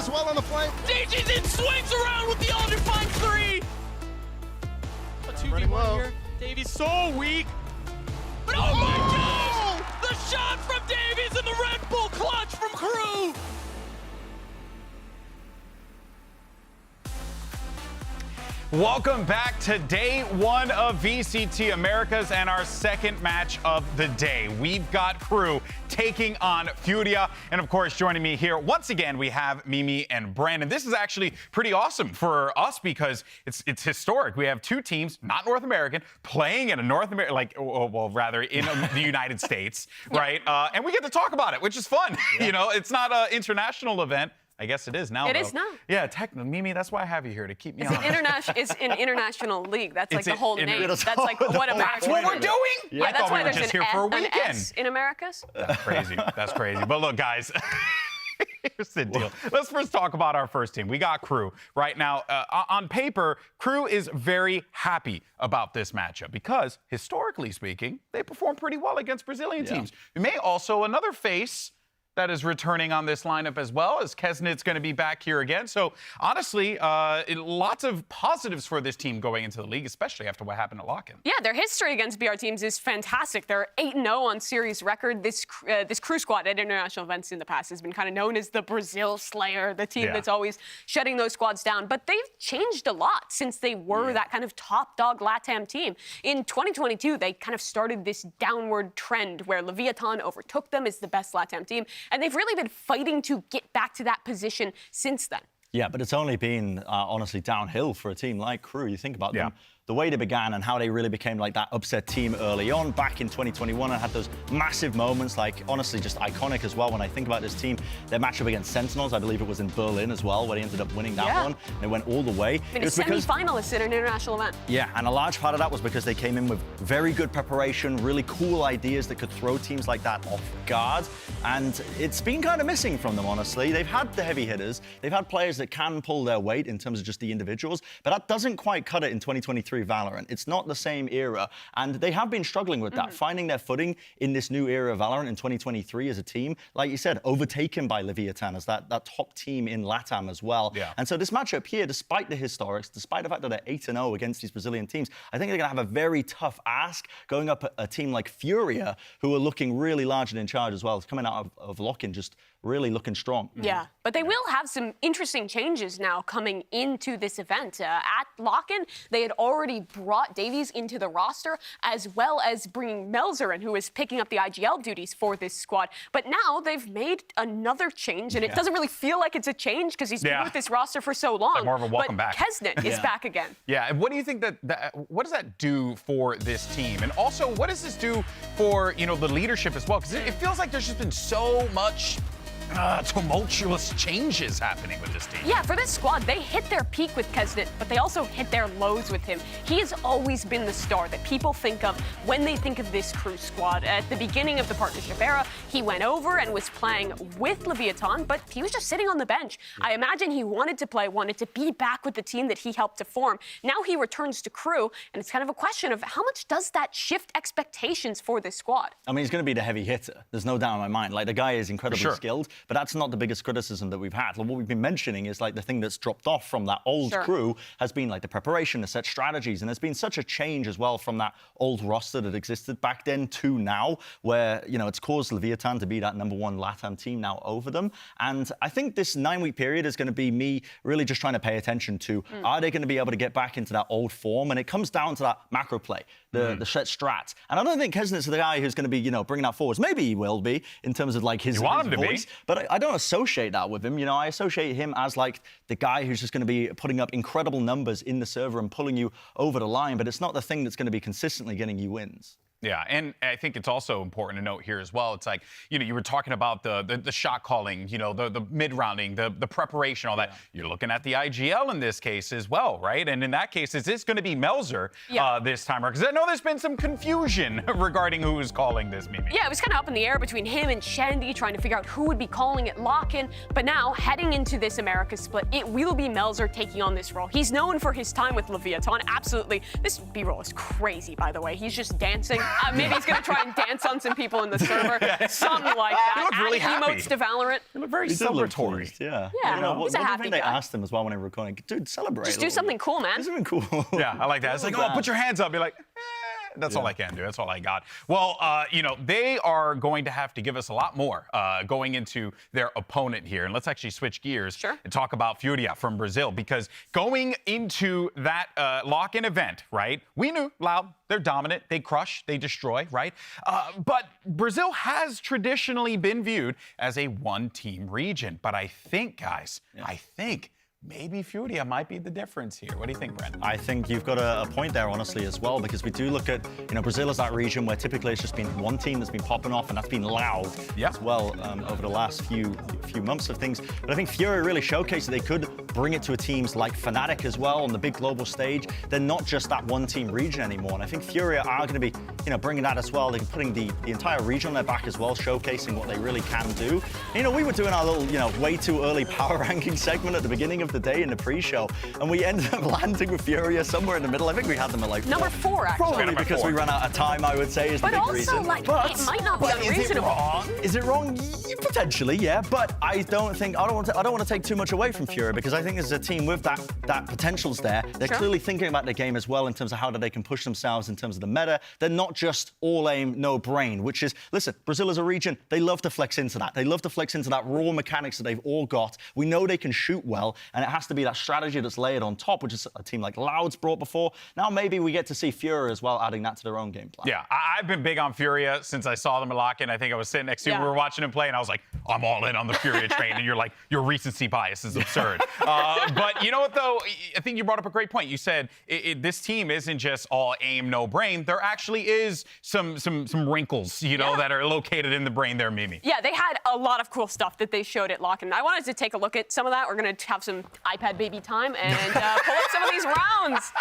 as well on the flank. DG's in, swings around with the undefined 3. A 2v1 here. Davies so weak. But oh my gosh! The shot from Davies and the Red Bull clutch from Crew. Welcome back to day one of VCT Americas and our second match of the day. We've got Crew taking on FURIA. And of course, joining me here once again, we have Mimi and Brandon. This is actually pretty awesome for us because it's historic. We have two teams, not North American, playing in a North American, rather in the United States, right? And we get to talk about it, which is fun. Yeah. You know, it's not an international event. I guess it is now. It is now. Yeah, technically, Mimi, that's why I have you here, to keep me it's honest. It's an international league. That's like the whole name. That's like what America. That's what we're doing. Yeah, I thought we were just here for a weekend. An S in Americas. That's crazy. That's crazy. But look, guys. Here's the deal. Let's first talk about our first team. We got Crew right now. On paper, Crew is very happy about this matchup because, historically speaking, they perform pretty well against Brazilian teams. We may also another face that is returning on this lineup as well, as Kesnit's going to be back here again. So honestly, lots of positives for this team going into the league, especially after what happened at Lock-In. Yeah, their history against BR teams is fantastic. They're 8-0 on series record. This Crew squad at international events in the past has been kind of known as the Brazil Slayer, the team that's always shutting those squads down. But they've changed a lot since they were that kind of top dog LATAM team. In 2022, they kind of started this downward trend where Leviathan overtook them as the best LATAM team. And they've really been fighting to get back to that position since then. Yeah, but it's only been, honestly, downhill for a team like Crew. You think about them, the way they began and how they really became like that upset team early on back in 2021 and had those massive moments, like, honestly, just iconic as well. When I think about this team, their matchup against Sentinels, I believe it was in Berlin as well, where they ended up winning that one. And they went all the way. I mean, a semi-finalist at an international event. Yeah, and a large part of that was because they came in with very good preparation, really cool ideas that could throw teams like that off guard. And it's been kind of missing from them, honestly. They've had the heavy hitters. They've had players that can pull their weight in terms of just the individuals, but that doesn't quite cut it in 2023 Valorant. It's not the same era, and they have been struggling with that, finding their footing in this new era of Valorant in 2023 as a team. Like you said, overtaken by Leviathan as that top team in LATAM as well. Yeah. And so this matchup here, despite the historics, despite the fact that they're 8-0 against these Brazilian teams, I think they're going to have a very tough ask going up a team like FURIA, who are looking really large and in charge as well. It's coming out of Lock-In just really looking strong. Yeah, but they will have some interesting changes now coming into this event. At Lock-In, they had already brought Davies into the roster, as well as bringing Melzer in, who is picking up the IGL duties for this squad. But now they've made another change, and it doesn't really feel like it's a change because he's been with this roster for so long. Like more of a welcome but back. Kesnit is back again. Yeah, and what do you think what does that do for this team? And also, what does this do for, you know, the leadership as well? Because it feels like there's just been so much tumultuous changes happening with this team. Yeah, for this squad, they hit their peak with Kesnit, but they also hit their lows with him. He has always been the star that people think of when they think of this Crew squad. At the beginning of the partnership era, he went over and was playing with Leviathan, but he was just sitting on the bench. I imagine he wanted to be back with the team that he helped to form. Now he returns to Crew, and it's kind of a question of how much does that shift expectations for this squad? I mean, he's going to be the heavy hitter. There's no doubt in my mind. Like, the guy is incredibly skilled. But that's not the biggest criticism that we've had. Like, what we've been mentioning is like the thing that's dropped off from that old Crew has been like the preparation, the set strategies, and there's been such a change as well from that old roster that existed back then to now, where, you know, it's caused Leviathan to be that #1 LATAM team now over them. And I think this 9-week period is going to be me really just trying to pay attention to, are they going to be able to get back into that old form? And it comes down to that macro play, the set strats. And I don't think Kesnit's the guy who's going to be, you know, bringing that forwards. Maybe he will be in terms of like his voice. But I don't associate that with him. You know, I associate him as like the guy who's just going to be putting up incredible numbers in the server and pulling you over the line, but it's not the thing that's going to be consistently getting you wins. Yeah, and I think it's also important to note here as well. It's like, you know, you were talking about the shot calling, you know, the mid-rounding, the preparation, all that. You're looking at the IGL in this case as well, right? And in that case, is this going to be Melzer this time? Because I know there's been some confusion regarding who is calling this, Mimi. Yeah, it was kind of up in the air between him and Shandy trying to figure out who would be calling it Lock-In. But now, heading into this Americas split, it will be Melzer taking on this role. He's known for his time with Leviathan, absolutely. This B-roll is crazy, by the way. He's just dancing. Maybe he's going to try and dance on some people in the server. Something like that. He looked really happy. Emotes to Valorant. He looked very He did look celebratory. pleased, yeah. Yeah, You know, he's a what do you happy think they guy. asked him as well when they were recording? Dude, celebrate. Just a do little something bit. cool, man. Do something cool. Yeah, I like that. It's like, oh, put your hands up. Be like, that's all I can do. That's all I got. Well, you know, they are going to have to give us a lot more going into their opponent here. And let's actually switch gears and talk about FURIA from Brazil, because going into that lock-in event, right, we knew Loud, they're dominant, they crush, they destroy, right? But Brazil has traditionally been viewed as a one-team region. But I think, guys, I think maybe FURIA might be the difference here. What do you think, Brandon? I think you've got a point there, honestly, as well, because we do look at, you know, Brazil as that region where typically it's just been one team that's been popping off, and that's been Loud as well over the last few months of things. But I think FURIA really showcased that they could bring it to a teams like Fnatic as well on the big global stage. They're not just that one-team region anymore, and I think FURIA are going to be, you know, bringing that as well. They're putting the entire region on their back as well, showcasing what they really can do. And, you know, we were doing our little, you know, way too early power ranking segment at the beginning of the day in the pre-show, and we ended up landing with FURIA somewhere in the middle. I think we had them at like number 4, actually. Probably because we ran out of time, I would say, is the big reason. But also, like, it might not be unreasonable. Is it wrong? Potentially, yeah. But I don't want to take too much away from FURIA, because I think this is a team with that potential's there. They're clearly thinking about the game as well in terms of how they can push themselves in terms of the meta. They're not just all aim, no brain, which is, listen, Brazil as a region, they love to flex into that. They love to flex into that raw mechanics that they've all got. We know they can shoot well, and it has to be that strategy that's layered on top, which is a team like Loud's brought before. Now maybe we get to see FURIA as well, adding that to their own game plan. Yeah, I've been big on FURIA since I saw them at lock-in. I think I was sitting next to you, we were watching him play, and I was like, I'm all in on the FURIA train, and you're like, your recency bias is absurd. But you know what, though? I think you brought up a great point. You said this team isn't just all aim, no brain. There actually is some wrinkles, you know, that are located in the brain there, Mimi. Yeah, they had a lot of cool stuff that they showed at lock-in. I wanted to take a look at some of that. We're going to have some iPad baby time and pull up some of these rounds.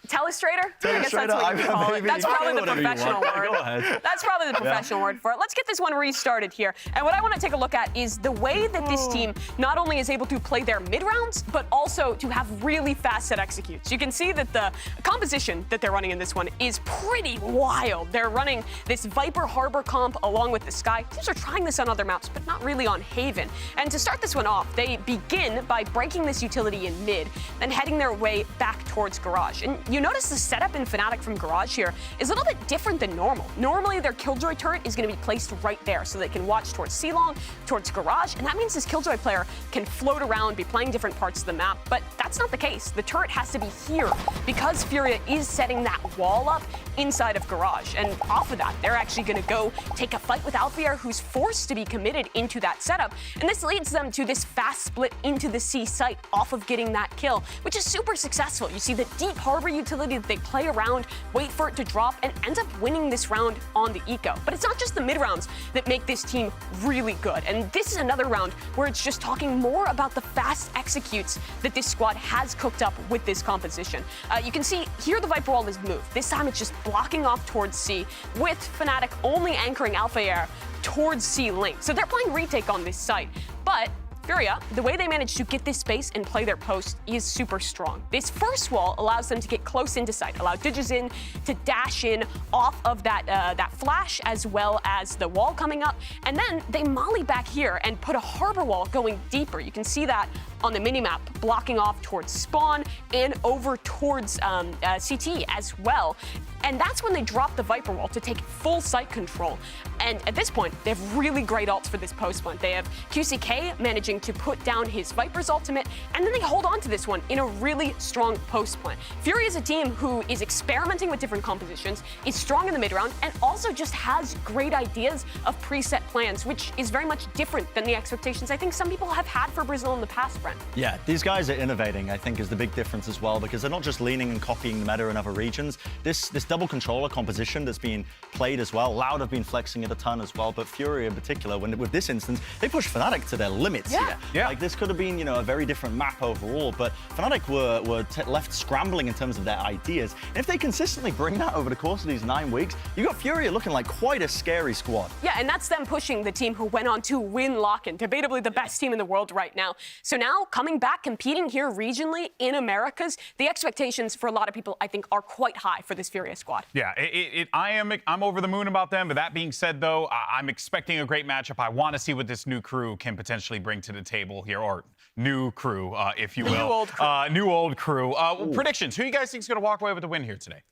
Telestrator? I guess that's what you call it. That's probably the professional word. Go ahead. That's probably the professional word for it. Let's get this one restarted here. And what I want to take a look at is the way that this team not only is able to play their mid-rounds, but also to have really fast set executes. You can see that the composition that they're running in this one is pretty wild. They're running this Viper Harbor comp along with the Sky. Teams are trying this on other maps, but not really on Haven. And to start this one off, they begin by breaking this utility in mid, then heading their way back towards Garage. And you notice the setup in Fnatic from Garage here is a little bit different than normal. Normally, their Killjoy turret is going to be placed right there so they can watch towards C-Long, towards Garage, and that means this Killjoy player can float around, be playing different parts of the map, but that's not the case. The turret has to be here because FURIA is setting that wall up inside of Garage, and off of that, they're actually going to go take a fight with Alfier, who's forced to be committed into that setup, and this leads them to this fast split into the C site off of getting that kill, which is super successful. You see the deep harbor utility that they play around, wait for it to drop, and end up winning this round on the eco. But it's not just the mid rounds that make this team really good, and this is another round where it's just talking more about the fast executes that this squad has cooked up with this composition. You can see here the Viper wall is moved. This time it's just blocking off towards C, with Fnatic only anchoring Alpha Air towards C link. So they're playing retake on this site, but FURIA, the way they manage to get this space and play their post is super strong. This first wall allows them to get close into sight, allow Digizin to dash in off of that flash as well as the wall coming up, and then they molly back here and put a harbor wall going deeper. You can see that on the minimap, blocking off towards spawn and over towards CT as well. And that's when they drop the Viper wall to take full site control. And at this point, they have really great ults for this post point. They have QCK managing to put down his Viper's ultimate, and then they hold on to this one in a really strong post point. FURIA is a team who is experimenting with different compositions, is strong in the mid round, and also just has great ideas of preset plans, which is very much different than the expectations I think some people have had for Brazil in the past, Brent. Yeah, these guys are innovating, I think, is the big difference as well, because they're not just leaning and copying the meta in other regions. This double controller composition that's being played as well, Loud have been flexing it a ton as well, but FURIA in particular, with this instance, they pushed Fnatic to their limits here. Yeah. Like, this could have been, you know, a very different map overall, but Fnatic were left scrambling in terms of their ideas. And if they consistently bring that over the course of these 9 weeks, you got FURIA looking like quite a scary squad. Yeah, and that's them pushing the team who went on to win lock-in, debatably the best team in the world right now. So now, coming back, competing here regionally in Americas, the expectations for a lot of people, I think, are quite high for this FURIA nice squad. Yeah, I'm over the moon about them. But that being said, though, I'm expecting a great matchup. I want to see what this new crew can potentially bring to the table here, or new crew, if you will. New old crew. Predictions. Who do you guys think is going to walk away with the win here today?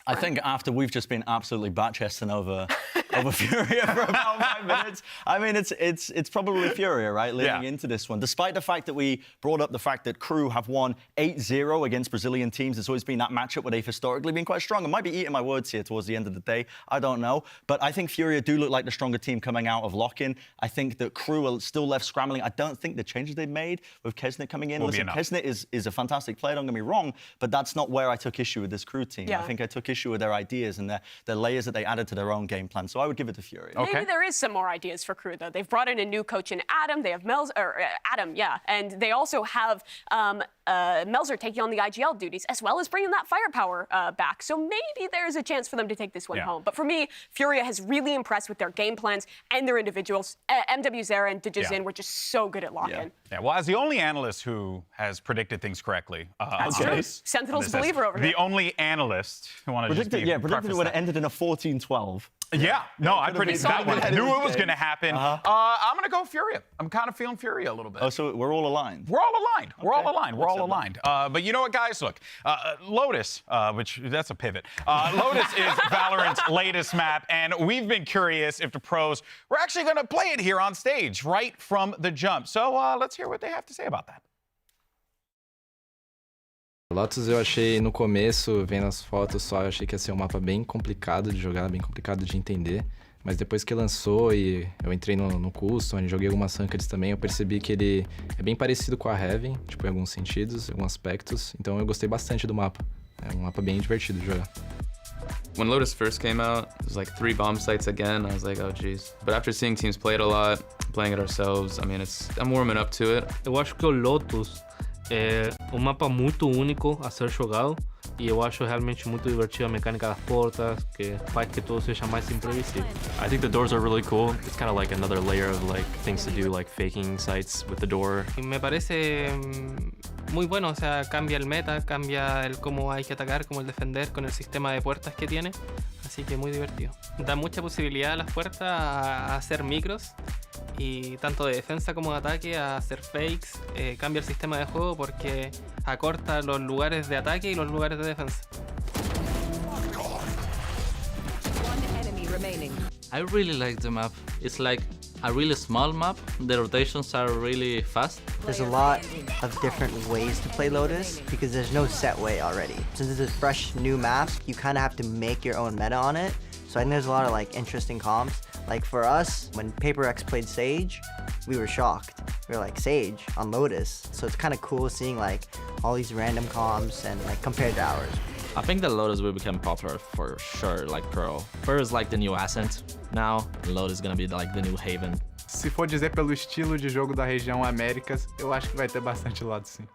I think after we've just been absolutely bat-chesting over FURIA for about 5 minutes, I mean, it's probably FURIA, right, leading into this one. Despite the fact that we brought up the fact that crew have won 8-0 against Brazilian teams, it's always been that matchup where they've historically been quite strong. I might be eating my words here towards the end of the day. I don't know. But I think FURIA do look like the stronger team coming out of lock-in. I think that crew are still left scrambling. I don't think the changes they've made with Kesnet coming in. Listen, Kesnet is a fantastic player, don't get me wrong, but that's not where I took issue with this crew team. I think I took issue with their ideas and the layers that they added to their own game plan. So I would give it to FURIA. Okay. Maybe there is some more ideas for crew, though. They've brought in a new coach in Adam. They have Adam, and they also have Melzer taking on the IGL duties, as well as bringing that firepower back. So maybe there's a chance for them to take this one home. But for me, FURIA has really impressed with their game plans and their individuals. MW Zera and Digizin were just so good at lock-in. Yeah, well, as the only analyst who has predicted things correctly. That's true. Sentinel's believer over here. The only analyst who wanted to just predicted when it ended in a 14-12. Yeah, no, I predicted that one. I knew it was going to happen. I'm going to go FURIA. I'm kind of feeling FURIA a little bit. Oh, so we're all aligned? We're all aligned. We're all aligned. We're all aligned. But you know what, guys? Look, Lotus, which that's a pivot. Lotus is Valorant's latest map, and we've been curious if the pros were actually going to play it here on stage right from the jump. So let's hear what they have to say about that. Lotus eu achei no começo, vendo as fotos só, eu achei que ia ser um mapa bem complicado de jogar, bem complicado de entender. Mas depois que lançou e eu entrei no Custom, joguei algumas rankeds também, eu percebi que ele é bem parecido com a Heaven, tipo, em alguns sentidos, em alguns aspectos. Então eu gostei bastante do mapa. É um mapa bem divertido de jogar. When Lotus first came out, it was like 3 bomb sites again. I was like, oh geez. But after seeing teams play it a lot, playing it ourselves, I mean, I'm warming up to it. Eu acho que o Lotus é um mapa muito único a ser jogado e eu acho realmente muito divertido a mecânica das portas, que faz que tudo seja mais imprevisível. I think the doors are really cool. It's kind of like another layer of like things to do, like faking sites with the door. Y me parece muy bueno, o sea, cambia el meta, cambia el cómo hay que atacar, cómo el defender con el sistema de puertas que tiene, así que muy divertido. Da mucha posibilidad a las puertas a hacer micros y tanto de defensa como de ataque, a hacer fakes, cambia el sistema de juego porque acorta los lugares de ataque y los lugares de defensa. I really like the map. It's like a really small map. The rotations are really fast. There's a lot of different ways to play Lotus because there's no set way already. Since it's a fresh new map, you kind of have to make your own meta on it. So I think there's a lot of like interesting comps. Like for us, when Paper X played Sage, we were shocked. We were like, Sage on Lotus. So it's kind of cool seeing like all these random comps and like compared to ours. I think that Lotus will become popular for sure, like Pro. Fur is like the new Ascent now, and Lotus is gonna be like the new Haven. Se for dizer pelo estilo de jogo da região Américas, eu acho que vai ter bastante lado sim.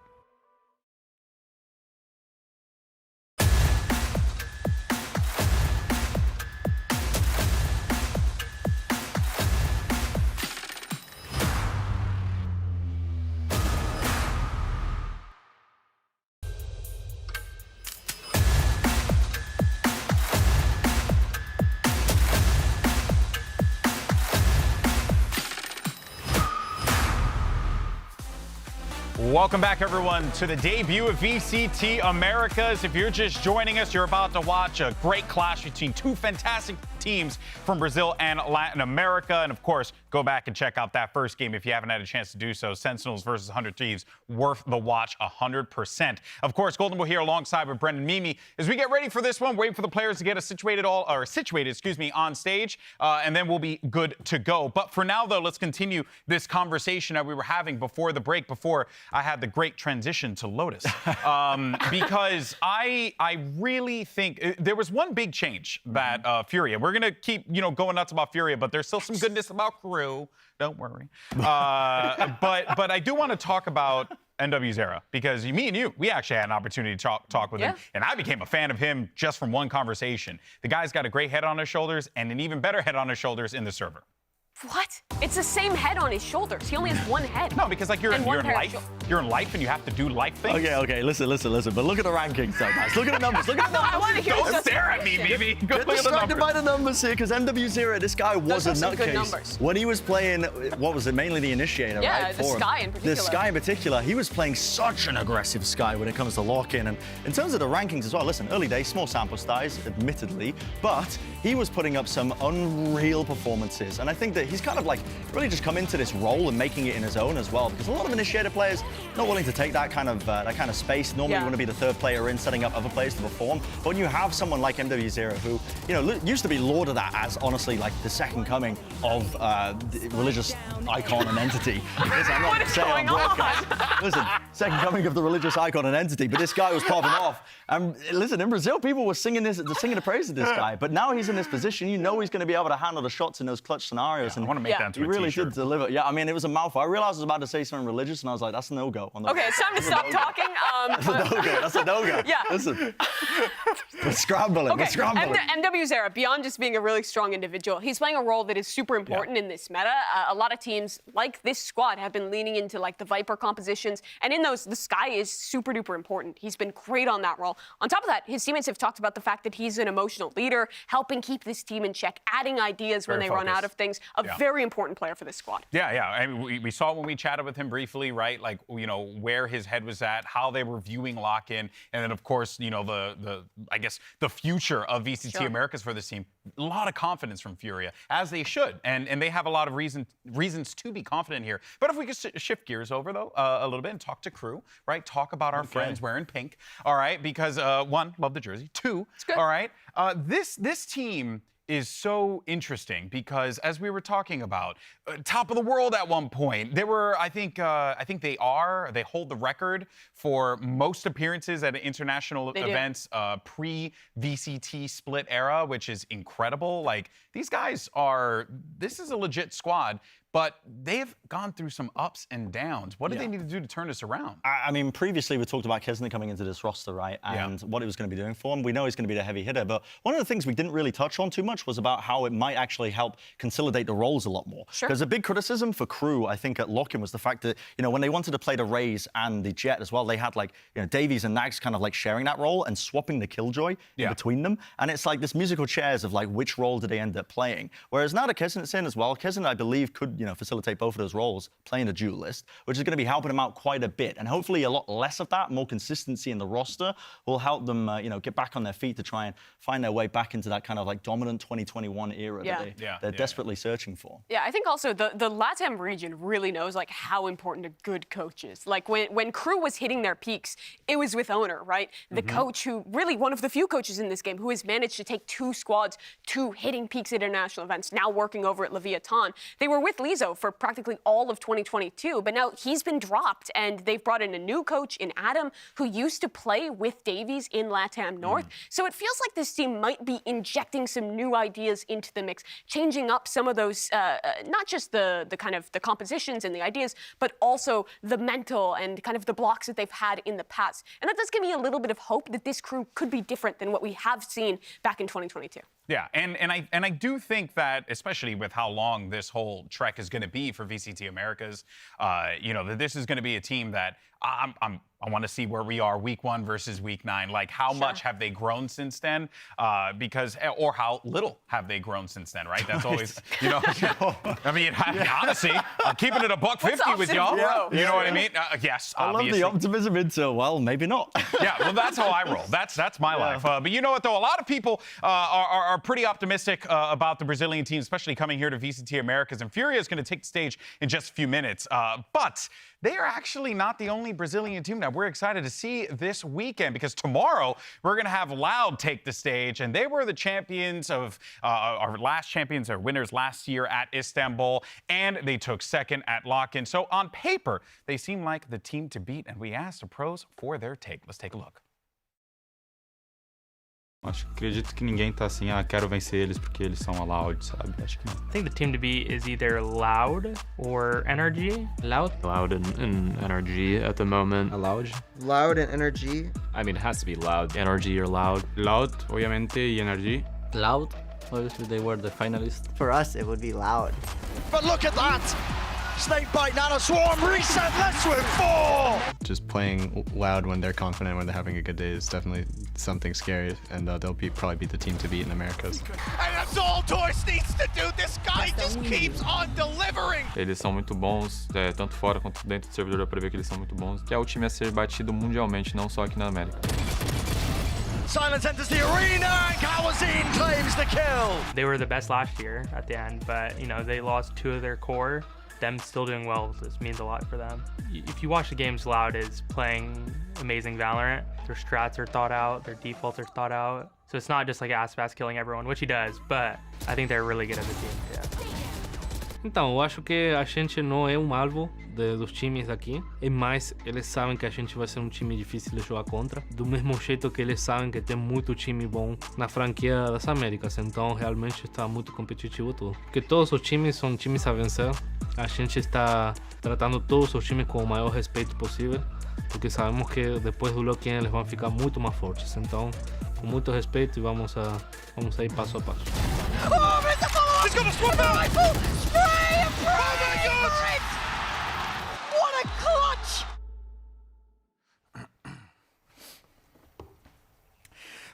Welcome back, everyone, to the debut of VCT Americas. If you're just joining us, you're about to watch a great clash between two fantastic teams from Brazil and Latin America. And, of course, go back and check out that first game if you haven't had a chance to do so. Sentinels versus 100 Thieves, worth the watch 100%. Of course, Golden Bull here alongside with Brendan Mimi. As we get ready for this one, waiting for the players to get us situated, on stage, and then we'll be good to go. But for now, though, let's continue this conversation that we were having before the break, before I had the great transition to Lotus. Because I really think there was one big change that FURIA, we're going to keep, going nuts about FURIA, but there's still some goodness about crew. Don't worry. But I do want to talk about NW Zera, because me and you, we actually had an opportunity to talk with him, and I became a fan of him just from one conversation. The guy's got a great head on his shoulders and an even better head on his shoulders in the server. What? It's the same head on his shoulders. He only has one head. No, because like you're in life. you're in life and you have to do life things. Okay, listen. But look at the rankings, though, guys. Look at the numbers. Look at the numbers. I want to hear Don't stare at me, baby. Go Get look at the distracted numbers. by the numbers here, because MW0, this guy was a are some good nutcase. numbers. When he was playing, what was it, mainly the Initiator, Yeah, right? the for him. Sky in particular. The Sky in particular, he was playing such an aggressive Sky when it comes to lock-in. And in terms of the rankings as well, listen, early days, small sample size, admittedly, but he was putting up some unreal performances. And I think that he's kind of like really just come into this role and making it in his own as well, because a lot of Initiator players not willing to take that kind of space. Normally you want to be the third player in, setting up other players to perform. But when you have someone like MW0 who, you know, used to be lauded at as honestly like the second coming of the religious icon and entity. Listen, I'm not What is saying going on broadcast. Listen, second coming of the religious icon and entity, but this guy was popping off. And listen, in Brazil, people were singing the praise of this guy. But now he's in this position, you know he's going to be able to handle the shots in those clutch scenarios. I want to make that into he a really t-shirt. did deliver. Yeah, I mean, it was a mouthful. I realized I was about to say something religious, and I was like, that's a no-go. Okay, it's time to stop talking. That's a no-go. Yeah. Listen, we're scrambling. Okay, We're scrambling. MW0, beyond just being a really strong individual, he's playing a role that is super important in this meta. A lot of teams, like this squad, have been leaning into like the Viper compositions, and in those, the Sky is super duper important. He's been great on that role. On top of that, his teammates have talked about the fact that he's an emotional leader, helping keep this team in check, adding ideas when they run out of things. A very important player for this squad. Yeah. I mean, we saw when we chatted with him briefly, right? Like, you know, where his head was at, how they were viewing lock-in, and then of course, you know, I guess the future of VCT Americas for this team. A lot of confidence from FURIA, as they should, and they have a lot of reasons to be confident here. But if we could shift gears over though a little bit and talk to crew, right? Talk about our friends wearing pink, all right? Because one, love the jersey. Two, all right, this team is so interesting because, as we were talking about, top of the world at one point. They were, I think they hold the record for most appearances at international events pre-VCT split era, which is incredible. Like, these guys this is a legit squad. But they've gone through some ups and downs. What do they need to do to turn this around? I mean, previously we talked about Kesner coming into this roster, right? And what he was going to be doing for him. We know he's going to be the heavy hitter, but one of the things we didn't really touch on too much was about how it might actually help consolidate the roles a lot more. Because a big criticism for crew, I think, at lock-in was the fact that, you know, when they wanted to play the Raze and the Jet as well, they had like, you know, Davies and Nags kind of like sharing that role and swapping the Killjoy in between them. And it's like this musical chairs of like, which role did they end up playing? Whereas now that Kesner's in as well, Kesner, I believe, could, you know, facilitate both of those roles, playing a duelist, which is going to be helping them out quite a bit. And hopefully a lot less of that, more consistency in the roster will help them, you know, get back on their feet to try and find their way back into that kind of like dominant 2021 era that they're desperately searching for. Yeah, I think also the LATAM region really knows like how important a good coach is. Like when crew was hitting their peaks, it was with Owner, right? The coach who really one of the few coaches in this game who has managed to take two squads to hitting peaks at international events, now working over at Leviathan. They were with Lizo for practically all of 2022, but now he's been dropped and they've brought in a new coach in Adam who used to play with Davies in LATAM North. So it feels like this team might be injecting some new ideas into the mix, changing up some of those, not just the kind of the compositions and the ideas, but also the mental and kind of the blocks that they've had in the past. And that does give me a little bit of hope that this crew could be different than what we have seen back in 2022. Yeah, and I do think that, especially with how long this whole trek is going to be for VCT Americas, you know, that this is going to be a team that I want to see where we are week 1 versus week 9. Like, how much have they grown since then? Or how little have they grown since then, right? That's always, you know, I mean, honestly, I'm keeping it $150 with y'all. You know what I mean? Yes, obviously. I love the optimism into, well, maybe not. Yeah, well, that's how I roll. That's my life. But you know what, though? A lot of people are pretty optimistic about the Brazilian team, especially coming here to VCT Americas. And FURIA is going to take the stage in just a few minutes. But they are actually not the only Brazilian team that we're excited to see this weekend, because tomorrow we're going to have Loud take the stage, and they were the champions of our last champions or winners last year at Istanbul, and they took second at lock-in. So on paper, they seem like the team to beat, and we asked the pros for their take. Let's take a look. Acredito que ninguém tá assim, quero vencer eles porque eles são a Loud, sabe? Acho que não. I think the team to beat is either Loud or Energy. Loud and Energy at the moment. Loud. Loud and Energy. I mean, it has to be Loud. Energy or Loud. Loud, obviamente, y Energy. Loud, obviously they were the finalists. For us, it would be Loud. But look at that! Snakebite, Nano Swarm, reset, let's with 4! Just playing loud when they're confident, when they're having a good day is definitely something scary, and they'll probably be the team to beat in Americas. And that's all Torres needs to do, this guy just keeps on delivering! Eles são muito bons, tanto fora quanto dentro do servidor dá pra ver que eles são muito bons. Que é o time a ser batido mundialmente, não só aqui na América. Silence enters the arena and Kawazin claims the kill! They were the best last year at the end, but you know, they lost 2 of their core. Them still doing well, this means a lot for them. If you watch the games, Loud is playing amazing Valorant. Their strats are thought out, their defaults are thought out. So it's not just like Aspas killing everyone, which he does, but I think they're really good as a team, yeah. Então, eu acho que a gente não é um alvo dos times daqui, mas eles sabem que a gente vai ser um time difícil de jogar contra, do mesmo jeito que eles sabem que tem muito time bom na franquia das Américas, então realmente está muito competitivo tudo. Porque todos os times são times a vencer, a gente está tratando todos os times com o maior respeito possível, porque sabemos que depois do lock-in eles vão ficar muito mais fortes, então com muito respeito e vamos a ir passo a passo. He's got a swap rifle! Spray and pray! Oh my God! What a clutch!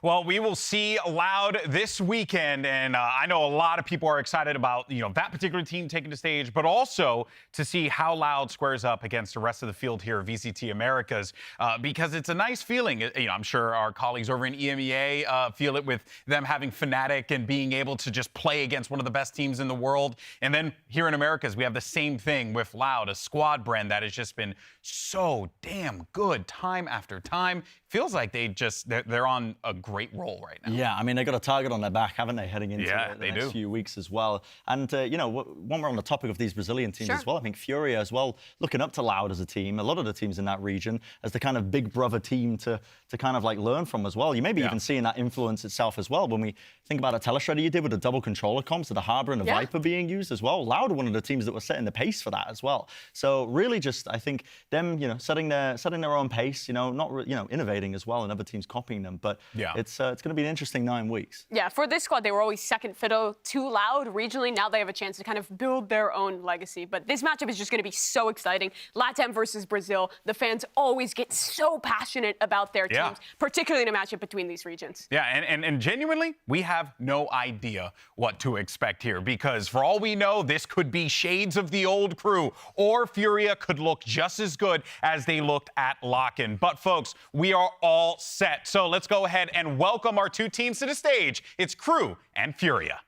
Well, we will see Loud this weekend, and I know a lot of people are excited about that particular team taking the stage, but also to see how Loud squares up against the rest of the field here at VCT Americas, because it's a nice feeling. I'm sure our colleagues over in EMEA feel it with them having Fnatic and being able to just play against one of the best teams in the world. And then here in Americas, we have the same thing with Loud, a squad brand that has just been so damn good time after time. Feels like they're on a great roll right now. Yeah, I mean, they got a target on their back, haven't they, heading into the next few weeks as well. And, when we're on the topic of these Brazilian teams as well, I think FURIA as well, looking up to Loud as a team, a lot of the teams in that region, as the kind of big brother team to kind of like learn from as well. You may be even seeing that influence itself as well when we think about a teleshredder you did with the double controller comps, the Harbor and the Viper being used as well. Loud are one of the teams that were setting the pace for that as well. So really just, I think, them, setting their own pace, not, innovating as well and other teams copying them. But it's going to be an interesting 9 weeks. Yeah, for this squad, they were always second fiddle to Loud regionally. Now they have a chance to kind of build their own legacy. But this matchup is just going to be so exciting. LATAM versus Brazil. The fans always get so passionate about their teams, particularly in a matchup between these regions. Yeah, and genuinely, we have no idea what to expect here, because for all we know, this could be shades of the old crew, or FURIA could look just as good as they looked at lock-in. But folks, we are all set. So let's go ahead and welcome our 2 teams to the stage. It's Crew and FURIA.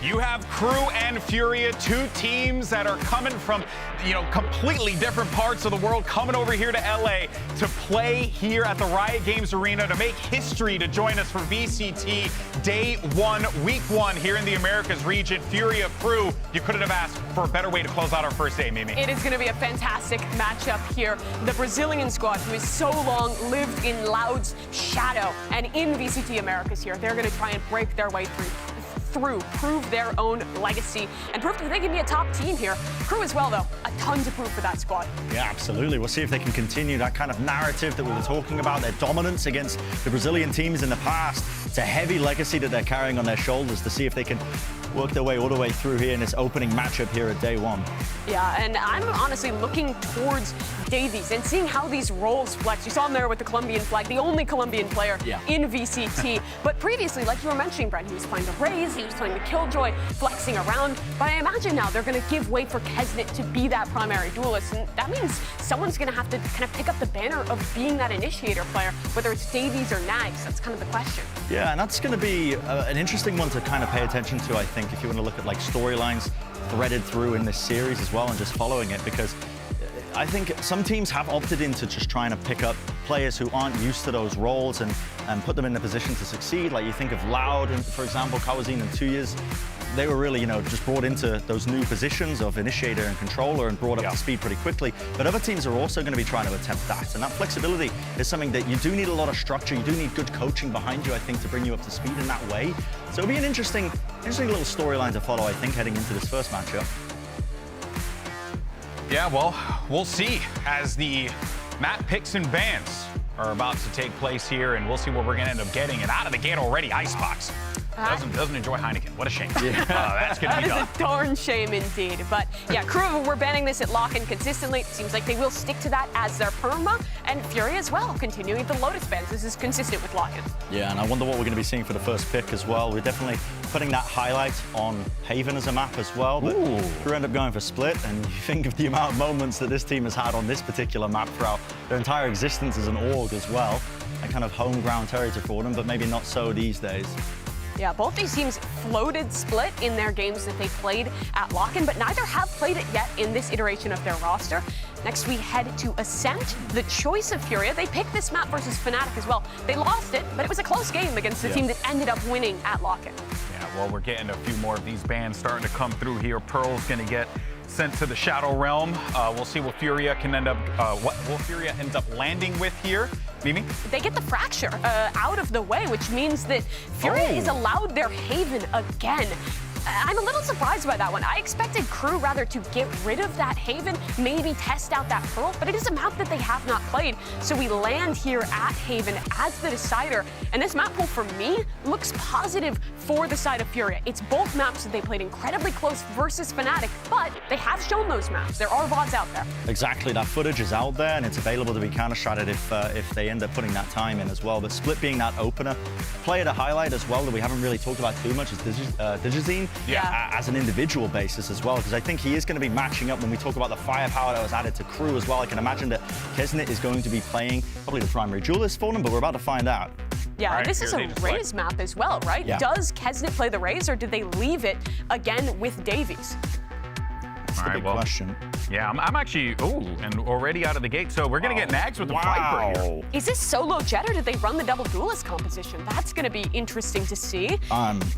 You have Crew and FURIA, 2 teams that are coming from, completely different parts of the world, coming over here to LA to play here at the Riot Games Arena to make history, to join us for VCT Day 1, Week 1 here in the Americas region. FURIA, Crew, you couldn't have asked for a better way to close out our first day, Mimi. It is going to be a fantastic matchup here. The Brazilian squad, who has so long lived in Loud's shadow and in VCT Americas here, they're going to try and break their way through through, prove their own legacy, and prove that they can be a top team here. Crew as well, though, a ton to prove for that squad. Yeah, absolutely. We'll see if they can continue that kind of narrative that we were talking about, their dominance against the Brazilian teams in the past. It's a heavy legacy that they're carrying on their shoulders, to see if they can work their way all the way through here in this opening matchup here at day one. Yeah, and I'm honestly looking towards Davies and seeing how these roles flex. You saw him there with the Colombian flag, the only Colombian player in VCT. But previously, like you were mentioning, Brent, he was playing the Raze, he was playing the Killjoy, flexing around. But I imagine now they're going to give way for Kesnet to be that primary duelist. And that means someone's going to have to kind of pick up the banner of being that initiator player, whether it's Davies or Nags. That's kind of the question. Yeah, and that's going to be an interesting one to kind of pay attention to, I think, if you want to look at like storylines threaded through in this series as well and just following it, because I think some teams have opted into just trying to pick up players who aren't used to those roles and put them in a position to succeed. Like you think of Loud, and for example, Kawazin in 2 years, they were really, just brought into those new positions of initiator and controller and brought up to speed pretty quickly. But other teams are also going to be trying to attempt that. And that flexibility is something that you do need a lot of structure. You do need good coaching behind you, I think, to bring you up to speed in that way. So it'll be an interesting little storyline to follow, I think, heading into this first matchup. Yeah, well, we'll see as the map picks and bans are about to take place here, and we'll see what we're going to end up getting. And out of the gate already, Icebox doesn't enjoy Heineken. What a shame. That's going to be tough. That is a darn shame indeed. But yeah, Crew, we're banning this at Lock-in consistently. It seems like they will stick to that as their perma. And FURIA as well, continuing the Lotus bans. This is consistent with Lock-in. Yeah, and I wonder what we're going to be seeing for the first pick as well. We're definitely putting that highlight on Haven as a map as well. But Crew end up going for Split, and you think of the amount of moments that this team has had on this particular map throughout their entire existence as an org as well. A kind of home ground territory for them, but maybe not so these days. Yeah, both these teams floated Split in their games that they played at Lock-in, but neither have played it yet in this iteration of their roster. Next, we head to Ascent, the choice of FURIA. They picked this map versus Fnatic as well. They lost it, but it was a close game against the team that ended up winning at Lock-in. Yeah, well, we're getting a few more of these bans starting to come through here. Pearl's going to get sent to the Shadow Realm. We'll see what FURIA can end up, what will FURIA end up landing with here. Mimi? They get the Fracture out of the way, which means that FURIA is allowed their Haven again. I'm a little surprised by that one. I expected Crew rather to get rid of that Haven, maybe test out that Pearl, but it is a map that they have not played. So we land here at Haven as the decider. And this map pool, for me, looks positive for the side of FURIA. It's both maps that they played incredibly close versus Fnatic, but they have shown those maps. There are VODs out there. Exactly, that footage is out there, and it's available to be counter-stratted if they end up putting that time in as well. But Split being that opener, player to highlight as well that we haven't really talked about too much is Digizine. As an individual basis as well, because I think he is going to be matching up when we talk about the firepower that was added to Crew as well. I can imagine that Kesnet is going to be playing probably the primary duelist for them, but we're about to find out. Yeah, right, this is a Raze map as well, right? Yeah. Does Kesnet play the Raze, or did they leave it again with Davies? That's the big question. Yeah, I'm actually, and already out of the gate. So we're going to get Nags with the Viper here. Is this solo Jet, or did they run the double duelist composition? That's going to be interesting to see.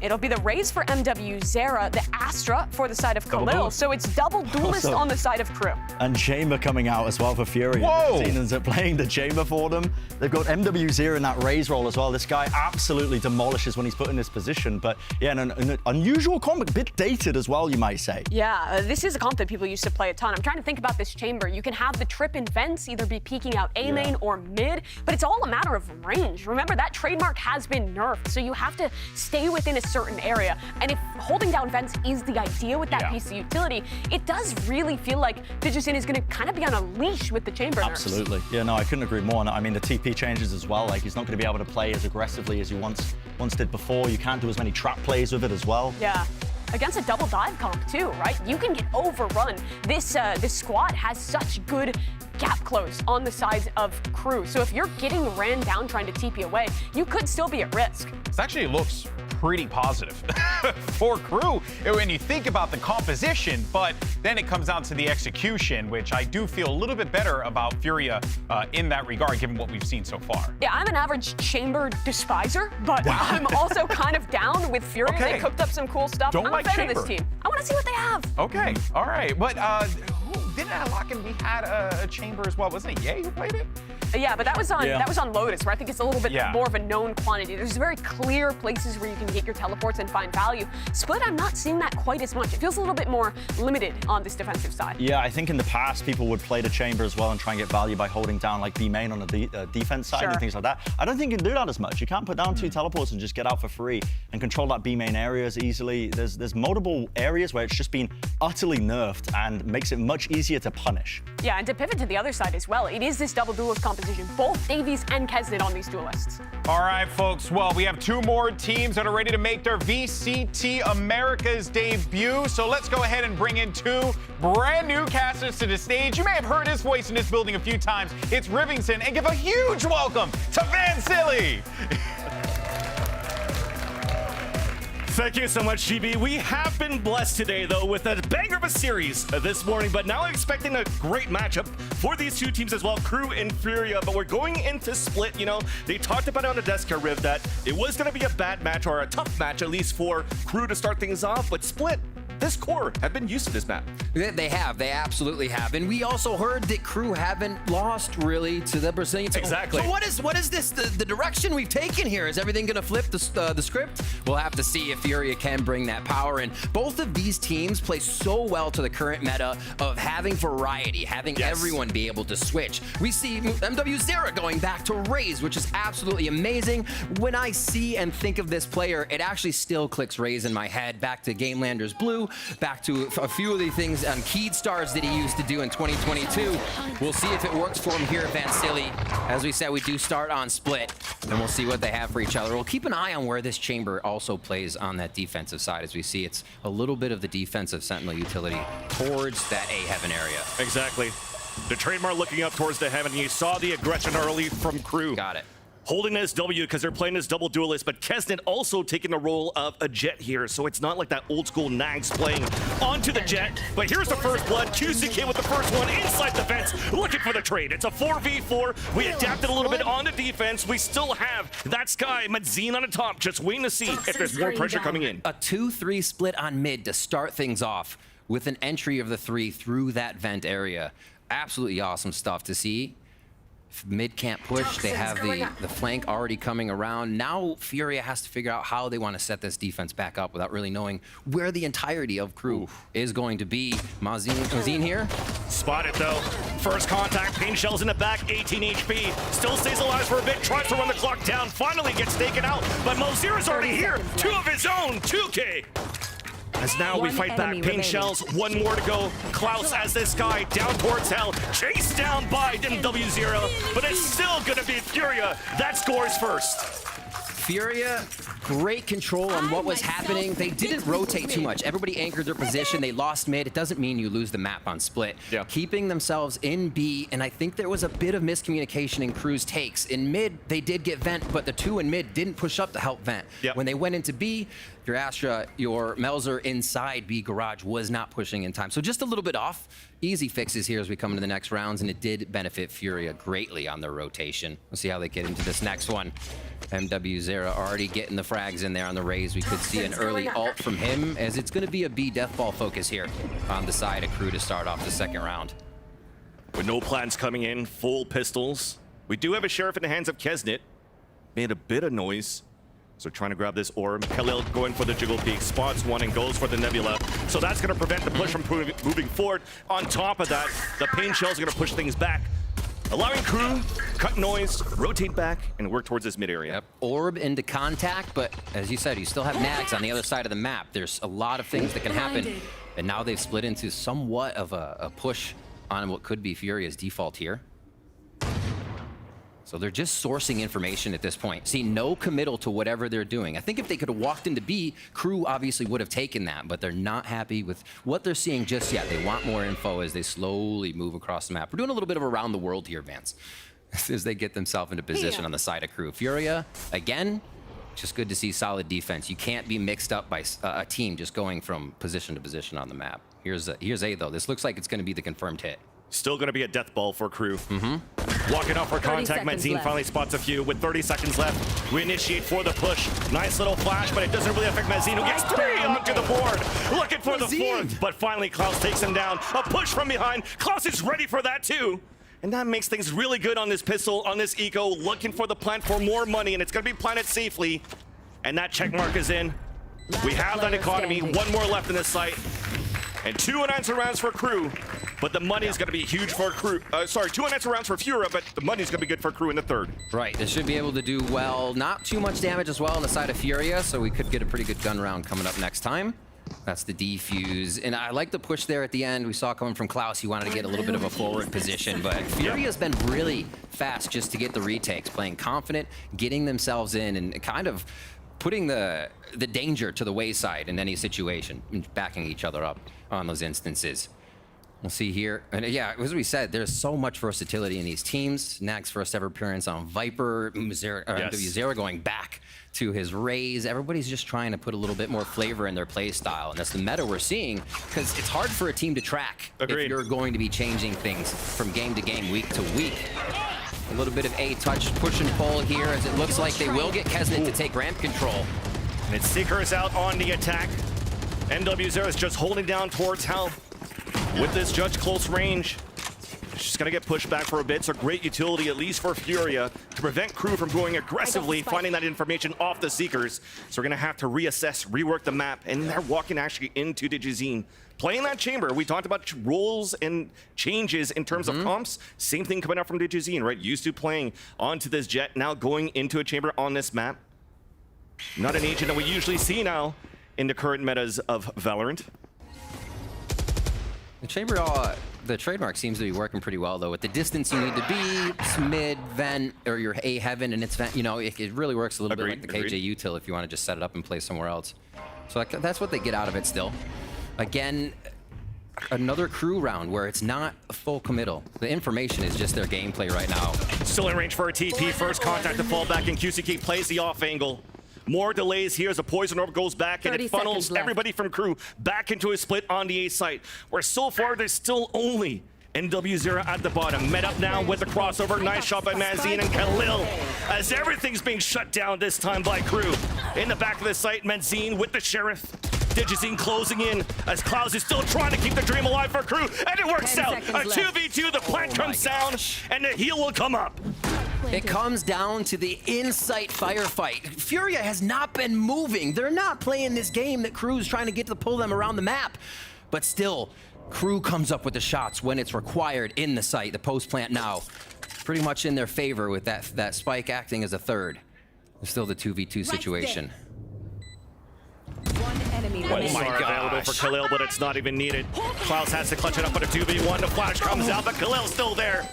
It'll be the Raze for MW, Zera, the Astra for the side of Khalil. So it's double duelist on the side of Crew. And Chamber coming out as well for FURIA. Whoa! Zenons are playing the Chamber for them. They've got MW, Zera in that Raze role as well. This guy absolutely demolishes when he's put in this position. But yeah, an unusual comp, a bit dated as well, you might say. Yeah, this is a comp that people used to play a ton. I'm trying to think about this Chamber. You can have the trip in vents either be peeking out A main or mid, but it's all a matter of range. Remember, that trademark has been nerfed, so you have to stay within a certain area. And if holding down vents is the idea with that piece of utility, it does really feel like Digizine is going to kind of be on a leash with the Chamber nerfs. Absolutely. Yeah, no, I couldn't agree more. I mean, the TP changes as well. Like, he's not going to be able to play as aggressively as he once did before. You can't do as many trap plays with it as well. Yeah. Against a double dive comp too, right? You can get overrun. This squad has such good gap close on the sides of Crew. So if you're getting ran down trying to TP away, you could still be at risk. This actually looks pretty positive for Crew when you think about the composition, but then it comes down to the execution, which I do feel a little bit better about FURIA in that regard, given what we've seen so far. Yeah, I'm an average Chamber despiser, but I'm also kind of down with FURIA. They cooked up some cool stuff. I'm a fan of this team. I want to see what they have. Okay, all right. But didn't at Lock-in we had a Chamber as well? Wasn't it Ye who played it? Yeah, but that was on Lotus, where I think it's a little bit more of a known quantity. There's very clear places where you can get your teleports and find value. Split, I'm not seeing that quite as much. It feels a little bit more limited on this defensive side. Yeah, I think in the past people would play the chamber as well and try and get value by holding down like B main on the defense side and things like that. I don't think you can do that as much. You can't put down 2 teleports and just get out for free and control that B main area as easily. There's multiple areas where it's just been utterly nerfed and makes it much easier to punish. Yeah, and to pivot to the other side as well, it is this double duelist composition. Both Davies and Kesnet on these duelists. All right, folks. Well, we have 2 more teams that are ready to make their VCT Americas debut. So let's go ahead and bring in 2 brand new casters to the stage. You may have heard his voice in this building a few times. It's Rivington, and give a huge welcome to Vansili. Thank you so much, GB. We have been blessed today, though, with a banger of a series this morning, but now I'm expecting a great matchup for these 2 teams as well, Crew and FURIA. But we're going into Split. You know, they talked about it on the desk here, Riv, that it was going to be a bad match, or a tough match, at least for Crew to start things off, but Split, this core have been used to this map. They have. They absolutely have. And we also heard that Crew haven't lost really to the Brazilians. Exactly. So what is this, the direction we've taken here? Is everything going to flip the script? We'll have to see if FURIA can bring that power. And both of these teams play so well to the current meta of having variety, having everyone be able to switch. We see MW0 going back to Raze, which is absolutely amazing. When I see and think of this player, it actually still clicks Raze in my head. Back to Gamelanders Blue, back to a few of the things on Keyed Stars that he used to do in 2022. We'll see if it works for him here at Vansili. As we said, we do start on Split, and we'll see what they have for each other. We'll keep an eye on where this chamber also plays on that defensive side. As we see, it's a little bit of the defensive sentinel utility towards that A Heaven area. Exactly. The trademark looking up towards the Heaven. You saw the aggression early from Crew. Got it. Holding this W because they're playing this double duelist, but Kesnet also taking the role of a Jet here, so it's not like that old school Nags playing onto the Jet. But here's the first blood. QCK with the first one inside the fence, looking for the trade. It's a 4v4. We adapted a little bit on the defense. We still have that Sky, Madzine on the top, just waiting to see if there's more pressure coming in. A 2-3 split on mid to start things off with an entry of the 3 through that vent area. Absolutely awesome stuff to see. If mid can't push, they have the flank already coming around. Now FURIA has to figure out how they want to set this defense back up without really knowing where the entirety of Crew is going to be. Madzine here. Spotted though. First contact, Pain Shells in the back, 18 HP. Still stays alive for a bit, tries to run the clock down, finally gets taken out. But Mozira's already here, 2 of his own, 2K. As now we fight back, Pain Shells, 1 more to go. Klaus as this guy down towards hell, chased down by W0, but it's still gonna be FURIA that scores first. FURIA, great control on what was happening. They didn't rotate too much. Everybody anchored their position. They lost mid. It doesn't mean you lose the map on Split. Keeping themselves in B, and I think there was a bit of miscommunication in Crew's takes. In mid, they did get vent, but the 2 in mid didn't push up to help vent. When they went into B, your Astra, your Melzer inside B garage was not pushing in time. So just a little bit off. Easy fixes here as we come into the next rounds, and it did benefit FURIA greatly on their rotation. We'll see how they get into this next one. MW0 already getting the frags in there on the Raze. We could see an early ult from him, as it's going to be a B deathball focus here on the side of Crew to start off the second round. With no plans coming in, full pistols. We do have a Sheriff in the hands of Kesnet. Made a bit of noise. So trying to grab this orb. Khalil going for the Jiggle Peak, spots one and goes for the Nebula. So that's going to prevent the push from moving forward. On top of that, the Pain Shells are going to push things back, allowing Crew cut noise, rotate back, and work towards this mid area. Orb into contact, but as you said, you still have Nags on the other side of the map. There's a lot of things that can happen. And now they've split into somewhat of a push on what could be FURIA's default here. So they're just sourcing information at this point. See, no committal to whatever they're doing. I think if they could have walked into B, Crew obviously would have taken that, but they're not happy with what they're seeing just yet. They want more info as they slowly move across the map. We're doing a little bit of around the world here, Vance, as they get themselves into position on the side of Crew. FURIA, again, just good to see solid defense. You can't be mixed up by a team just going from position to position on the map. Here's A, though. This looks like it's going to be the confirmed hit. Still going to be a death ball for Crew. Walking off for contact, Madzine finally spots a few. With 30 seconds left, we initiate for the push. Nice little flash, but it doesn't really affect Madzine, who gets 3 onto the board. Looking for the 4th, but finally Klaus takes him down. A push from behind. Klaus is ready for that too. And that makes things really good on this pistol, on this eco, looking for the plant for more money, and it's going to be planted safely. And that check mark is in. We have that economy, one more left in this site. And 2 unanswered rounds for Crew, but the money is going to be huge for Crew. 2 unanswered rounds for FURIA, but the money is going to be good for Crew in the third. Right, they should be able to do well. Not too much damage as well on the side of FURIA, so we could get a pretty good gun round coming up next time. That's the defuse. And I like the push there at the end. We saw coming from Klaus, he wanted to get a little bit of a forward position, but FURIA's been really fast just to get the retakes, playing confident, getting themselves in, and kind of putting the danger to the wayside in any situation, backing each other up on those instances. We'll see here. And yeah, as we said, there's so much versatility in these teams. Nag's first ever appearance on Viper, W0 going back to his Raze. Everybody's just trying to put a little bit more flavor in their play style. And that's the meta we're seeing, because it's hard for a team to track if you're going to be changing things from game to game, week to week. A little bit of A-touch push and pull here, as it looks like they will get Kesnet to take ramp control. And it's Seekers out on the attack. MW0 is just holding down towards Hell with this Judge close range. She's gonna get pushed back for a bit, so great utility, at least for FURIA, to prevent Crew from going aggressively, finding that information off the Seekers. So we're gonna have to reassess, rework the map, and they're walking actually into Digizine. Playing that chamber, we talked about roles and changes in terms of comps. Same thing coming out from Digizine, right? Used to playing onto this jet, now going into a chamber on this map. Not an agent that we usually see now in the current metas of Valorant. The chamber, the trademark seems to be working pretty well, though. With the distance you need to be, mid, vent, or your A heaven and it's vent, you know, it really works a little bit like the KJ util if you want to just set it up and play somewhere else. So that's what they get out of it still. Again, another Crew round where it's not a full committal. The information is just their gameplay right now. Still in range for a TP. First contact to fall back, and QCK plays the off angle. More delays here as the Poison Orb goes back, and it funnels everybody from Crew back into a split on the A site, where so far there's still only NW0 at the bottom. Met up now with the crossover. Nice shot by Mazine and Khalil, as everything's being shut down this time by Crew. In the back of the site, Mazine with the Sheriff. Digizine closing in as Klaus is still trying to keep the dream alive for Crew, and it works out. A 2v2, the plant comes down, and the heal will come up. It comes down to the insight firefight. FURIA has not been moving. They're not playing this game that Crew's trying to get to pull them around the map. But still, Crew comes up with the shots when it's required in the site. The post plant now pretty much in their favor with that spike acting as a third. It's still the 2v2 situation. One more available for Khalil, but it's not even needed. Klaus has to clutch it up on a 2v1. The flash comes out, but Khalil's still there.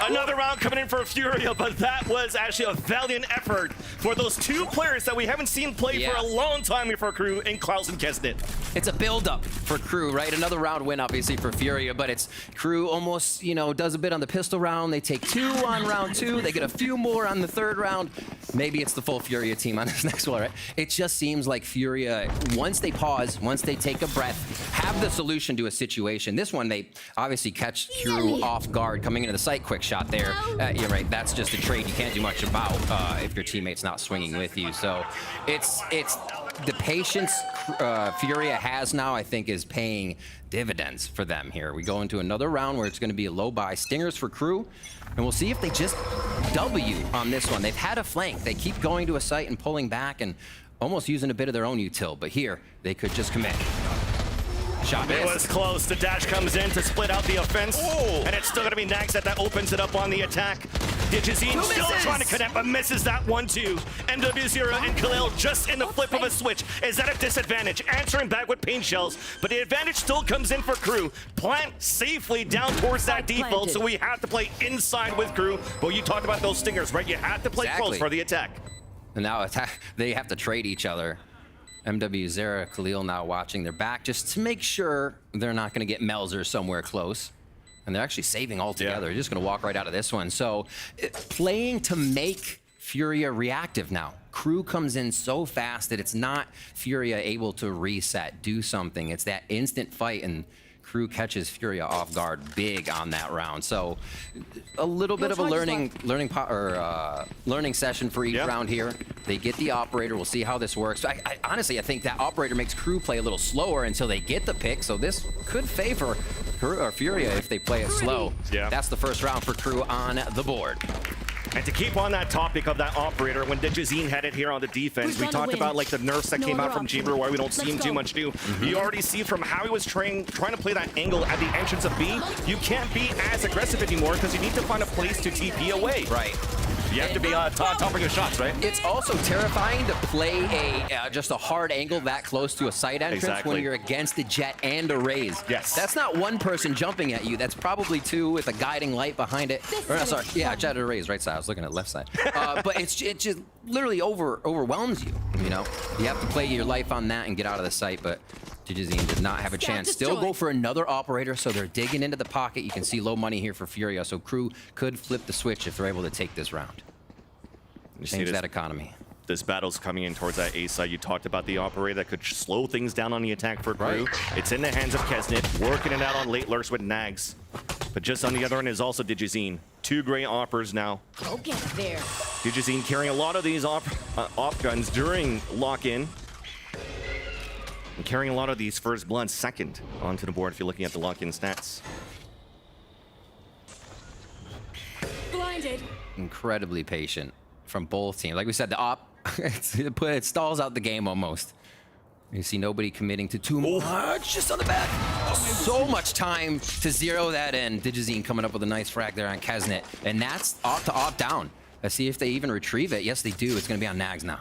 Another round coming in for FURIA, but that was actually a valiant effort for those two players that we haven't seen play for a long time before Crew, in Klaus and Kesnet. It's a build-up for Crew, right? Another round win, obviously, for FURIA, but it's Crew almost, you know, does a bit on the pistol round. They take 2 on round 2. They get a few more on the third round. Maybe it's the full FURIA team on this next one, right? It just seems like FURIA, once they pause, once they take a breath, have the solution to a situation. This one, they obviously catch Crew off guard coming into the site. Quick shot there. You're right, that's just a trade you can't do much about if your teammate's not swinging with you. So it's the patience FURIA has now, I think, is paying dividends for them here. We go into another round where it's going to be a low buy. Stingers for Crew, and we'll see if they just W on this one. They've had a flank. They keep going to a site and pulling back and almost using a bit of their own util, but here they could just commit. Shot it was close. The dash comes in to split out the offense, and it's still going to be Nags that opens it up on the attack. Digizine still trying to connect, but misses that one too. NW0 and Khalil just in the flip of a switch. Is that a disadvantage? Answering back with paint shells, but the advantage still comes in for Crew. Plant safely down towards that default, so we have to play inside with Crew. But you talked about those stingers, right? You have to play close for the attack. And now they have to trade each other. MW0, Khalil now watching their back just to make sure they're not going to get Melzer somewhere close. And they're actually saving altogether. They're just going to walk right out of this one. So playing to make FURIA reactive now. Crew comes in so fast that it's not FURIA able to reset, do something. It's that instant fight, and Crew catches FURIA off guard big on that round. So a little bit of a learning session for each round here. They get the operator. We'll see how this works. Honestly, I think that operator makes Crew play a little slower until they get the pick. So this could favor FURIA if they play it slow. Yeah. That's the first round for Crew on the board. And to keep on that topic of that operator, when Digizine had it here on the defense, we talked about like the nerfs that came out from Chamber, why we don't see him too much do. You already see from how he was trying to play that angle at the entrance of B, you can't be as aggressive anymore because you need to find a place to TP away. Right. You have to be top of your shots, right? It's also terrifying to play just a hard angle that close to a side entrance when you're against a Jet and a Raze. Yes. That's not one person jumping at you. That's probably two with a guiding light behind it. Or, no, sorry, yeah, Jet or Raze, right side. I was looking at left side. But it just literally overwhelms you, you know? You have to play your life on that and get out of the sight, but Digizine did not have a chance. Still go for another operator, so they're digging into the pocket. You can see low money here for FURIA, so Crew could flip the switch if they're able to take this round. Change that economy. This battle's coming in towards that A side. You talked about the operator that could slow things down on the attack for Crew. It's in the hands of Kesnet, working it out on late lurks with Nags. But just on the other end is also Digizine. Two great oppers now. Go get there. Digizine carrying a lot of these op guns during lock-in. And carrying a lot of these first blood second onto the board if you're looking at the lock-in stats. Blinded. Incredibly patient from both teams. Like we said, the op, it stalls out the game almost. You see nobody committing to too much, just on the back. So much time to zero that in. Digizine coming up with a nice frag there on Kesnet. And that's op to op down. Let's see if they even retrieve it. Yes, they do. It's going to be on Nags now.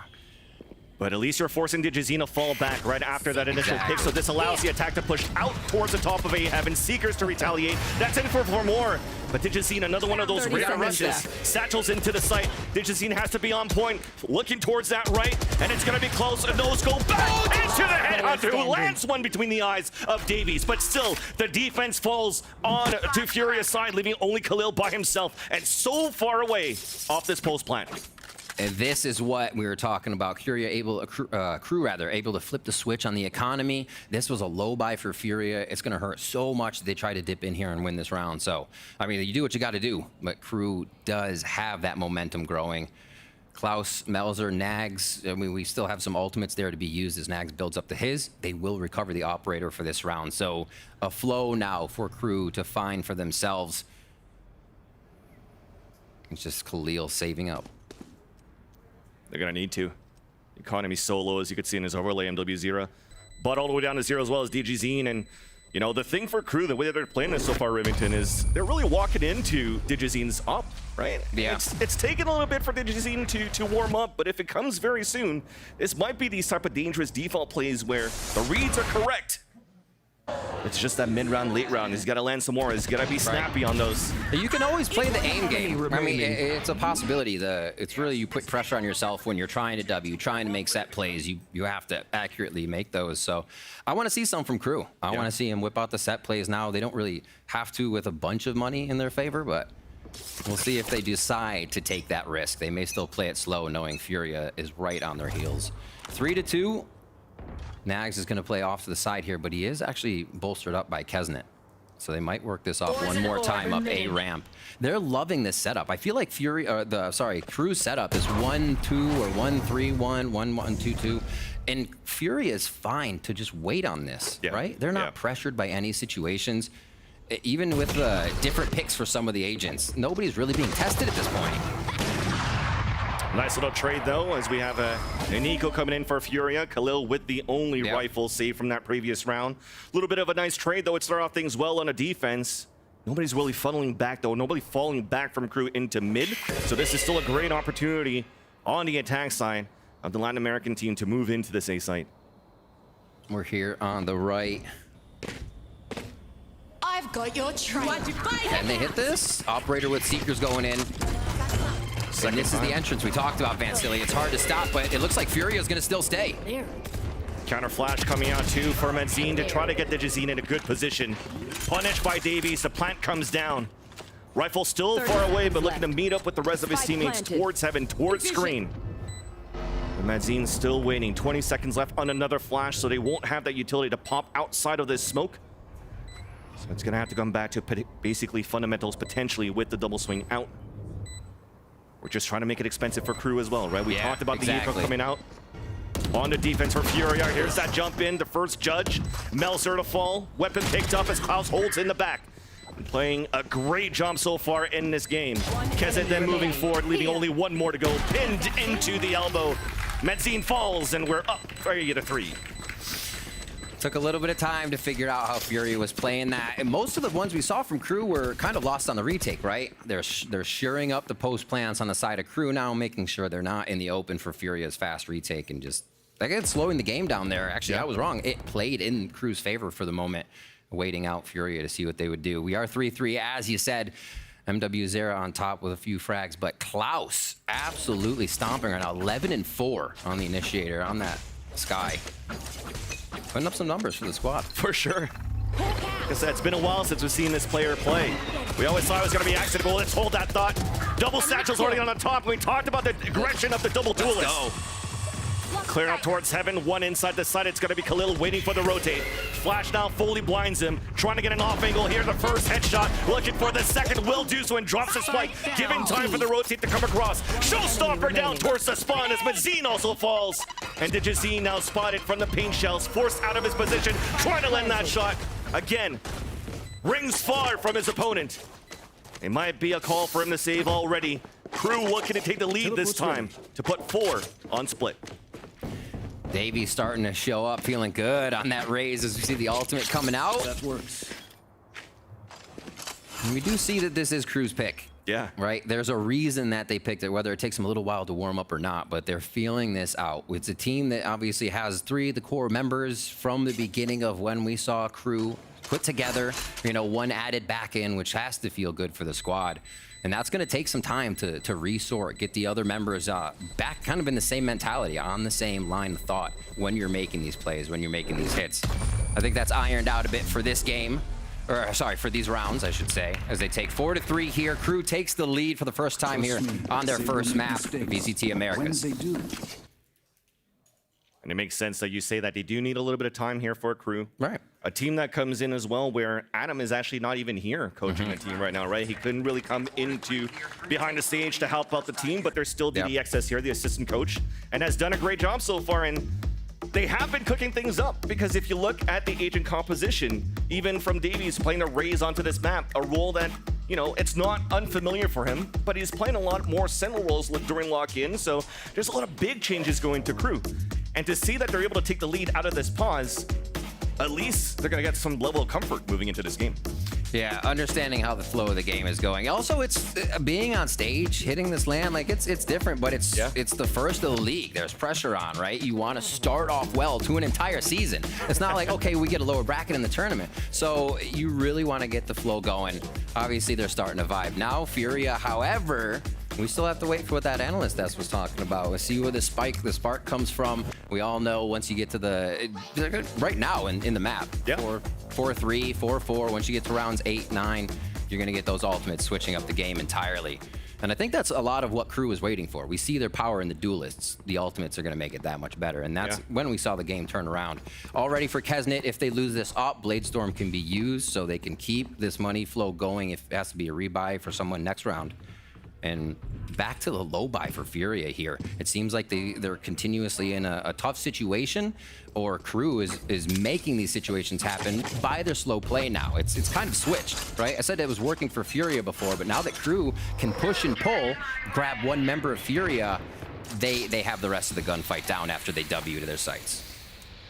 But at least you're forcing Digizine to fall back right after that initial pick, so this allows the attack to push out towards the top of A Heaven. Seekers to retaliate. That's in for more. But Digizine, another one of those rare rushes. Satchels into the site. Digizine has to be on point, looking towards that right, and it's going to be close. And those go back into the headhunter, who lands one between the eyes of Davies. But still, the defense falls on to FURIA's side, leaving only Khalil by himself, and so far away off this post plant. And this is what we were talking about. Crew able to flip the switch on the economy. This was a low buy for FURIA. It's going to hurt so much that they try to dip in here and win this round. So, I mean, you do what you got to do, but Crew does have that momentum growing. Klaus, Melzer, Nags, I mean, we still have some ultimates there to be used as Nags builds up to his. They will recover the operator for this round. So, a flow now for Crew to find for themselves. It's just Khalil saving up. They're going to need to. Economy's so low, as you could see in his overlay, MW0. But all the way down to 0 as well as Digizine. And, you know, the thing for Crew, the way that they're playing this so far, Rivington, is they're really walking into Digizine's up, right? Yeah. It's taken a little bit for Digizine to warm up, but if it comes very soon, this might be these type of dangerous default plays where the reads are correct. It's just that mid-round, late round. He's got to land some more. He's got to be snappy on those. You can always play the aim game. I mean, it's a possibility. It's really, you put pressure on yourself when you're trying to W, trying to make set plays. You have to accurately make those. So I want to see some from Crew. I want to see him whip out the set plays now. They don't really have to with a bunch of money in their favor, but we'll see if they decide to take that risk. They may still play it slow, knowing FURIA is right on their heels. 3-2. Nags is going to play off to the side here, but he is actually bolstered up by Kesnet. So they might work this off one more time up A ramp. They're loving this setup. I feel like Crew's setup is 1-2 or 1-3-1, 1-1-2-2. And FURIA is fine to just wait on this, right? They're not pressured by any situations. Even with different picks for some of the agents, nobody's really being tested at this point. Nice little trade, though, as we have an eco coming in for FURIA. Khalil with the only rifle saved from that previous round. A little bit of a nice trade, though. It started off things well on a defense. Nobody's really funneling back, though. Nobody falling back from Crew into mid. So this is still a great opportunity on the attack side of the Latin American team to move into this A site. We're here on the right. I've got your train. Can they hit this? Operator with Seekers going in. And this is the entrance we talked about, Vansili. It's hard to stop, but it looks like FURIA is going to still stay. Counter flash coming out too for Medzine to try to get Digizine in a good position. Punished by Davies, the plant comes down. Rifle still far away, but looking to meet up with the rest of his teammates towards heaven, towards screen. But Medzine's still waiting. 20 seconds left on another flash, so they won't have that utility to pop outside of this smoke. So it's going to have to come back to basically fundamentals potentially with the double swing out. We're just trying to make it expensive for Crew as well, right? We talked about the eco coming out. On the defense for FURIA. Here's that jump in. The first judge. Melzer to fall. Weapon picked up as Klaus holds in the back. Playing a great job so far in this game. Kezet then moving forward, leaving only one more to go. Pinned into the elbow. Medzine falls, and we're up 3-3. Took a little bit of time to figure out how FURIA was playing that. And most of the ones we saw from Crew were kind of lost on the retake, right? They're shoring up the post plants on the side of Crew now, making sure they're not in the open for FURIA's fast retake and just, like, it's slowing the game down there. Actually, I was wrong. It played in Crew's favor for the moment, waiting out FURIA to see what they would do. We are 3-3, as you said. MW0 on top with a few frags, but Klaus absolutely stomping right now. 11-4 on the initiator on that Sky. Putting up some numbers for the squad. For sure. Like I said, it's been a while since we've seen this player play. We always thought it was going to be accidentable. Let's hold that thought. Double satchels already on the top. We talked about the aggression of the double duelist. Clearing up towards heaven, one inside the side. It's going to be Khalil waiting for the rotate. Flash now fully blinds him. Trying to get an off angle here. The first headshot. Looking for the second. Will do so and drops the spike. Giving time for the rotate to come across. Showstopper down towards the spawn as Medzine also falls. And Digizine now spotted from the paint shells. Forced out of his position. Trying to land that shot. Again, rings far from his opponent. It might be a call for him to save already. Crew looking to take the lead this time to put 4 on split. Davey starting to show up, feeling good on that raise as we see the ultimate coming out. That works. And we do see that this is Crew's pick. Yeah. Right? There's a reason that they picked it, whether it takes them a little while to warm up or not, but they're feeling this out. It's a team that obviously has 3 of the core members from the beginning of when we saw Crew put together, you know, one added back in, which has to feel good for the squad. And that's going to take some time to resort, get the other members back kind of in the same mentality, on the same line of thought when you're making these plays, when you're making these hits. I think that's ironed out a bit for this game. Or, sorry, for these rounds, I should say, as they take 4-3 here. Crew takes the lead for the first time here on their first map, VCT Americas. And it makes sense that you say that they do need a little bit of time here for a Crew. Right. A team that comes in as well where Adam is actually not even here coaching the team right now, right? He couldn't really come into behind the stage to help out the team, but there's still DDXS here, the assistant coach, and has done a great job so far. And they have been cooking things up because if you look at the agent composition, even from Davies playing a raise onto this map, a role that, you know, it's not unfamiliar for him, but he's playing a lot more sentinel roles during lock-in, so there's a lot of big changes going to Crew. And to see that they're able to take the lead out of this pause, at least they're going to get some level of comfort moving into this game. Yeah, understanding how the flow of the game is going. Also, it's being on stage, hitting this land, like it's different, but it's the first of the league. There's pressure on, right? You want to start off well to an entire season. It's not like, okay, we get a lower bracket in the tournament. So you really want to get the flow going. Obviously, they're starting to vibe now. FURIA, however, we still have to wait for what that analyst desk was talking about. We'll see where the spark comes from. We all know once you get to the, right now in the map, 4-3, 4-4, once you get to rounds 8, 9, you're going to get those ultimates switching up the game entirely. And I think that's a lot of what Crew is waiting for. We see their power in the duelists. The ultimates are going to make it that much better. And that's when we saw the game turn around. Already for Kesnet, if they lose this up, Bladestorm can be used so they can keep this money flow going if it has to be a rebuy for someone next round. And back to the low buy for FURIA here. It seems like they're continuously in a tough situation, or Crew is making these situations happen by their slow play now. It's kind of switched, right? I said it was working for FURIA before, but now that Crew can push and pull, grab one member of FURIA, they have the rest of the gunfight down after they W to their sights.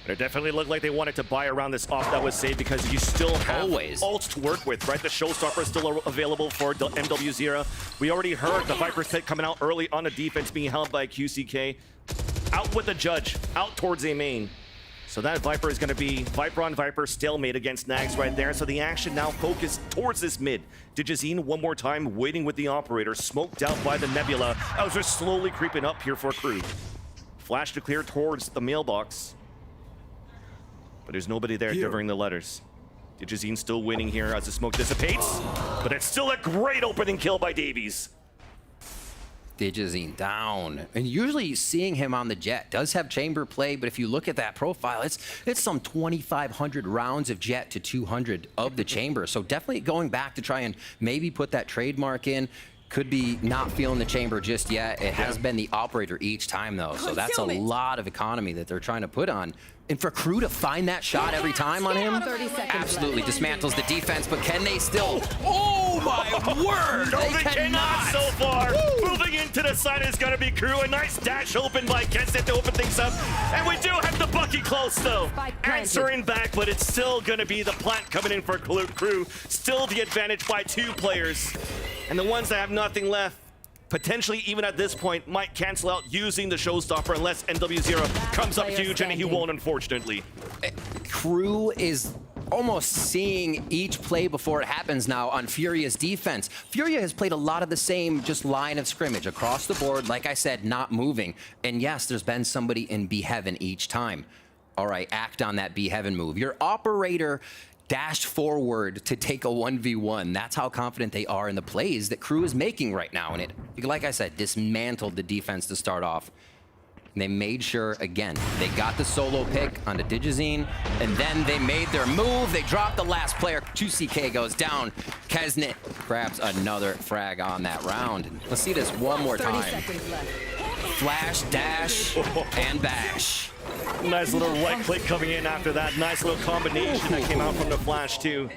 It definitely looked like they wanted to buy around this off that was saved because you still have ults to work with, right? The Showstopper is still available for the MW0. We already heard the Viper's pick coming out early on the defense being held by QCK. Out with the Judge, out towards a main. So that Viper is going to be Viper on Viper stalemate against Nags right there. So the action now focused towards this mid. Digizine one more time waiting with the operator, smoked out by the Nebula as they're slowly creeping up here for Crew. Flash to clear towards the mailbox. But there's nobody there delivering the letters. Digizine still winning here as the smoke dissipates. But it's still a great opening kill by Davies. Digizine down. And usually seeing him on the Jet does have chamber play, but if you look at that profile, it's some 2,500 rounds of Jet to 200 of the chamber. So definitely going back to try and maybe put that trademark in. Could be not feeling the chamber just yet. It has been the operator each time, though. So that's a lot of economy that they're trying to put on. And for Crew to find that shot every time on him, absolutely dismantles the defense, but can they still? Oh my word! No, they cannot so far. Moving into the side is going to be Crew. A nice dash open by Kensit to open things up. And we do have the Bucky close, though. Answering back, but it's still going to be the plant coming in for Crew. Still the advantage by 2 players. And the ones that have nothing left, potentially even at this point, might cancel out using the showstopper unless NW0 comes up huge, and he won't, unfortunately. Crew is almost seeing each play before it happens now on Furia's defense. Furia has played a lot of the same just line of scrimmage across the board, like I said, not moving. And yes, there's been somebody in B Heaven each time. All right, act on that B Heaven move. Your operator dashed forward to take a 1v1. That's how confident they are in the plays that Crew is making right now. And it, like I said, dismantled the defense to start off. And they made sure, again, they got the solo pick onto Digizine, and then they made their move. They dropped the last player. 2CK goes down. Kesnet grabs another frag on that round. Let's see this one more time. Flash, dash, and bash. Nice little right click coming in after that. Nice little combination that came out from the flash, too.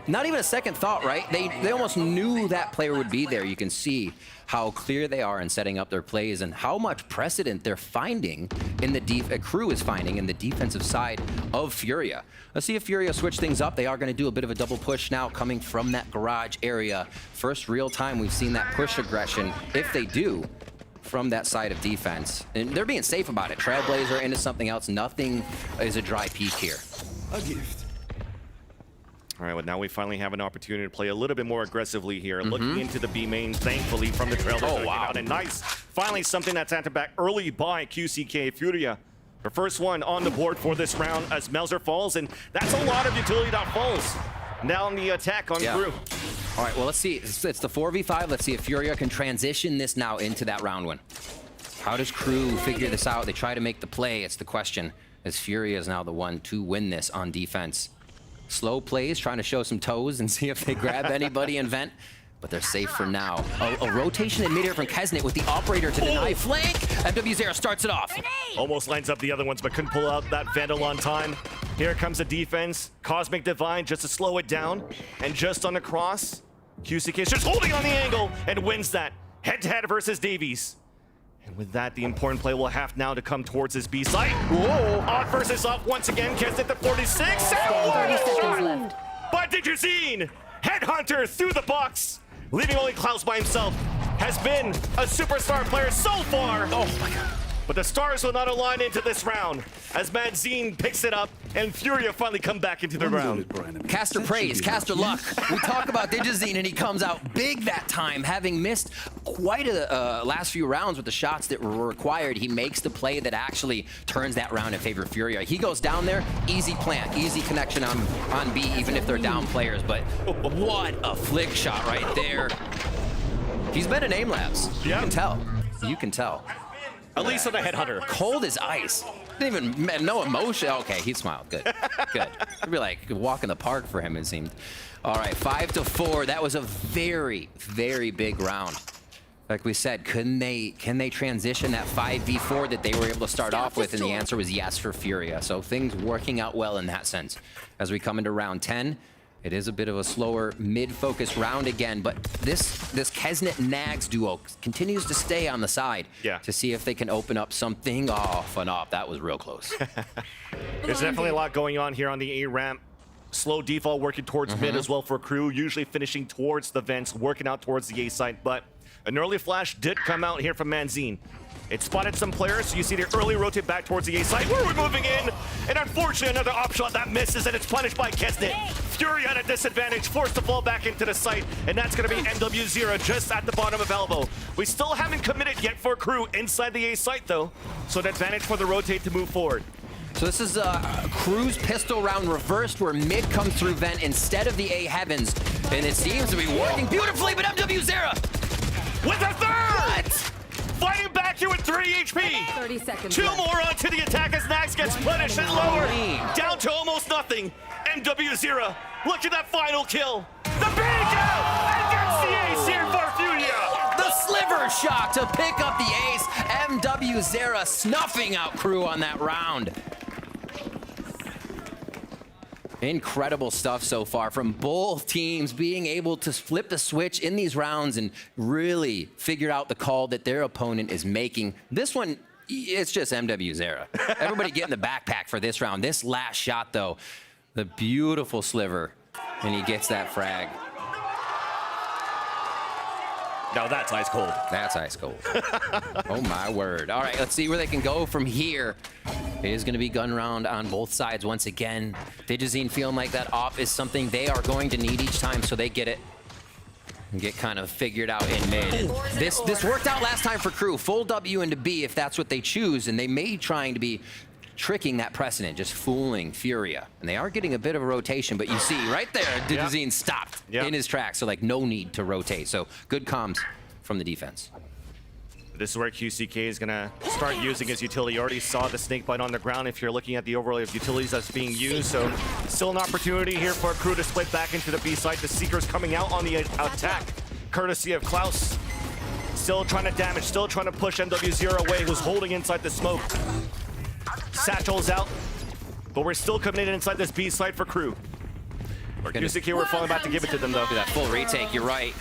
Not even a second thought, right? They almost knew that player would be there. You can see how clear they are in setting up their plays and how much precedent they're finding in the Crew is finding in the defensive side of Furia. Let's see if Furia switch things up. They are going to do a bit of a double push now coming from that garage area. First real time we've seen that push aggression. If they do, from that side of defense. And they're being safe about it. Trailblazer into something else. Nothing is a dry peak here. A gift. All right, well, now we finally have an opportunity to play a little bit more aggressively here. Looking into the B main, thankfully, from the Trailblazer. Oh, wow. And nice. Finally, something that's handed back early by QCK Furia. The first one on the board for this round as Melzer falls, and that's a lot of utility that falls. Now on the attack on Crew. All right, well, let's see. It's the 4v5. Let's see if Furia can transition this now into that round 1. How does Crew figure this out? They try to make the play. It's the question, as Furia is now the one to win this on defense. Slow plays, trying to show some toes and see if they grab anybody in vent, but they're safe for now. A rotation in midair from Kesnet with the operator to deny flank. FW0 starts it off. Almost lines up the other ones, but couldn't pull out that Vandal on time. Here comes the defense. Cosmic Divine just to slow it down. And just on the cross, QCK is just holding on the angle and wins that head-to-head versus Davies. And with that, the important play will have now to come towards his B site. Whoa! Odd versus off once again. Kesnet the 46. And what a shot by Digizine! Headhunter through the box, leaving only Klaus by himself. Has been a superstar player so far. Oh my god. But the stars will not align into this round as Madzine picks it up and Furia finally come back into the round. Caster praise, Caster luck. We talk about Digizine and he comes out big that time, having missed quite a last few rounds with the shots that were required. He makes the play that actually turns that round in favor of Furia. He goes down there, easy plant, easy connection on B, even if they're down players. But what a flick shot right there. He's been in aim labs. You can tell. You can tell. At least on the Headhunter. Cold as ice. Didn't even, no emotion. Okay, he smiled. Good, good. It'd be like a walk in the park for him, it seemed. All right, 5-4. That was a very, very big round. Like we said, can they transition that 5v4 that they were able to start off with? And the answer was yes for Furia. So things working out well in that sense. As we come into round 10, it is a bit of a slower mid-focus round again, but this Kesnet-Nags duo continues to stay on the side to see if they can open up something. Oh, fun off. That was real close. There's definitely a lot going on here on the A ramp. Slow default working towards mid as well for Crew, usually finishing towards the vents, working out towards the A site, but an early flash did come out here from Madzine. It spotted some players, so you see the early rotate back towards the A site. Where we're moving in, and unfortunately another op shot that misses, and it's punished by Kesnet. Fury at a disadvantage, forced to fall back into the site, and that's going to be NW0 just at the bottom of elbow. We still haven't committed yet for Crew inside the A site though, so an advantage for the rotate to move forward. So this is Crew's pistol round reversed, where mid comes through vent instead of the A heavens, and it seems to be working beautifully, but MW0 with a third! What? fighting back here with 3 HP. 30 seconds 2 left. more onto the attack as Nax gets punished and lowered. Down to almost nothing. MW0, look at that final kill. The big out and gets the ace here for FURIA. The sliver shot to pick up the ace. MW0 snuffing out Crew on that round. Incredible stuff so far from both teams, being able to flip the switch in these rounds and really figure out the call that their opponent is making. This one, it's just MW0. Everybody get in the backpack for this round. This last shot, though, the beautiful sliver, and he gets that frag. Now that's ice cold. That's ice cold. Oh my word. All right, let's see where they can go from here. It is going to be gun round on both sides once again. Digizine feeling like that op is something they are going to need each time, so they get it and get kind of figured out in mid. And this worked out last time for Crew. Full W into B if that's what they choose, and they may be trying to be tricking that precedent, just fooling FURIA. And they are getting a bit of a rotation, but you see right there, Digizine stopped in his tracks, so like no need to rotate. So good comms from the defense. This is where QCK is going to start using his utility. You already saw the snake bite on the ground if you're looking at the overlay of utilities that's being used. So still an opportunity here for Crew to split back into the B side. The Seeker's coming out on the attack, courtesy of Klaus. Still trying to damage, still trying to push MW0 away, who's holding inside the smoke. Satchel's out, but we're still coming in inside this B side for Crew. QCK, we're falling back to give it to them, though. That full retake, you're right.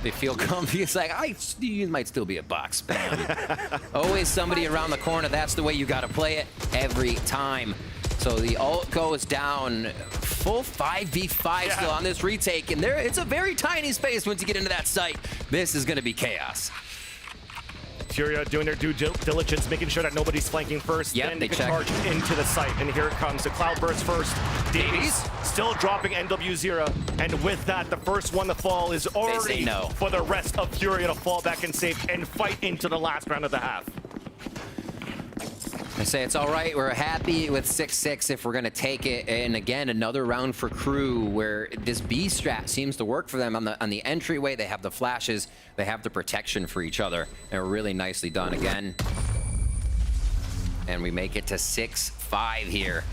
They feel comfy. It's like, you might still be a box spam. Always somebody around the corner. That's the way you got to play it every time. So the ult goes down. Full 5v5 still on this retake. And it's a very tiny space once you get into that site. This is going to be chaos. FURIA doing their due diligence, making sure that nobody's flanking first. Yep, then they check charge into the site, and here it comes. The Cloudburst first. Davies still dropping MW0, and with that, the first one to fall is already for the rest of FURIA to fall back and save and fight into the last round of the half. I say it's all right. We're happy with 6-6 if we're going to take it. And again, another round for Crew where this B strat seems to work for them on the entryway. They have the flashes. They have the protection for each other. They're really nicely done again. And we make it to 6-5 here.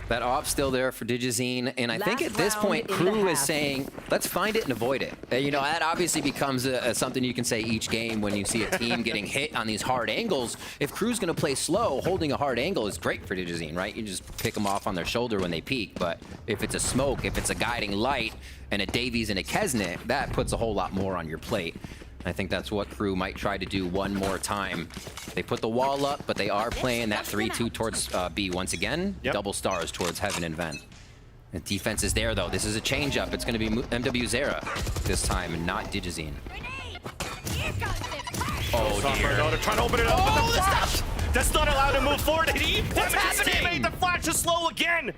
That op's still there for Digizine, and I think at this point, Crew is saying, let's find it and avoid it. You know, that obviously becomes something you can say each game when you see a team getting hit on these hard angles. If Crew's gonna play slow, holding a hard angle is great for Digizine, right? You just pick them off on their shoulder when they peek, but if it's a smoke, if it's a guiding light, and a Davies and a Kesnet, that puts a whole lot more on your plate. I think that's what Crew might try to do one more time. They put the wall up, but they are playing that 3-2 towards B once again. Double stars towards Heaven and Vent. The defense is there, though. This is a change-up. It's going to be MW0 this time, and not Digizine. Oh, dear. They're trying to open it up, but the flash! That's not allowed to move forward. What's happening? The flash is slow again!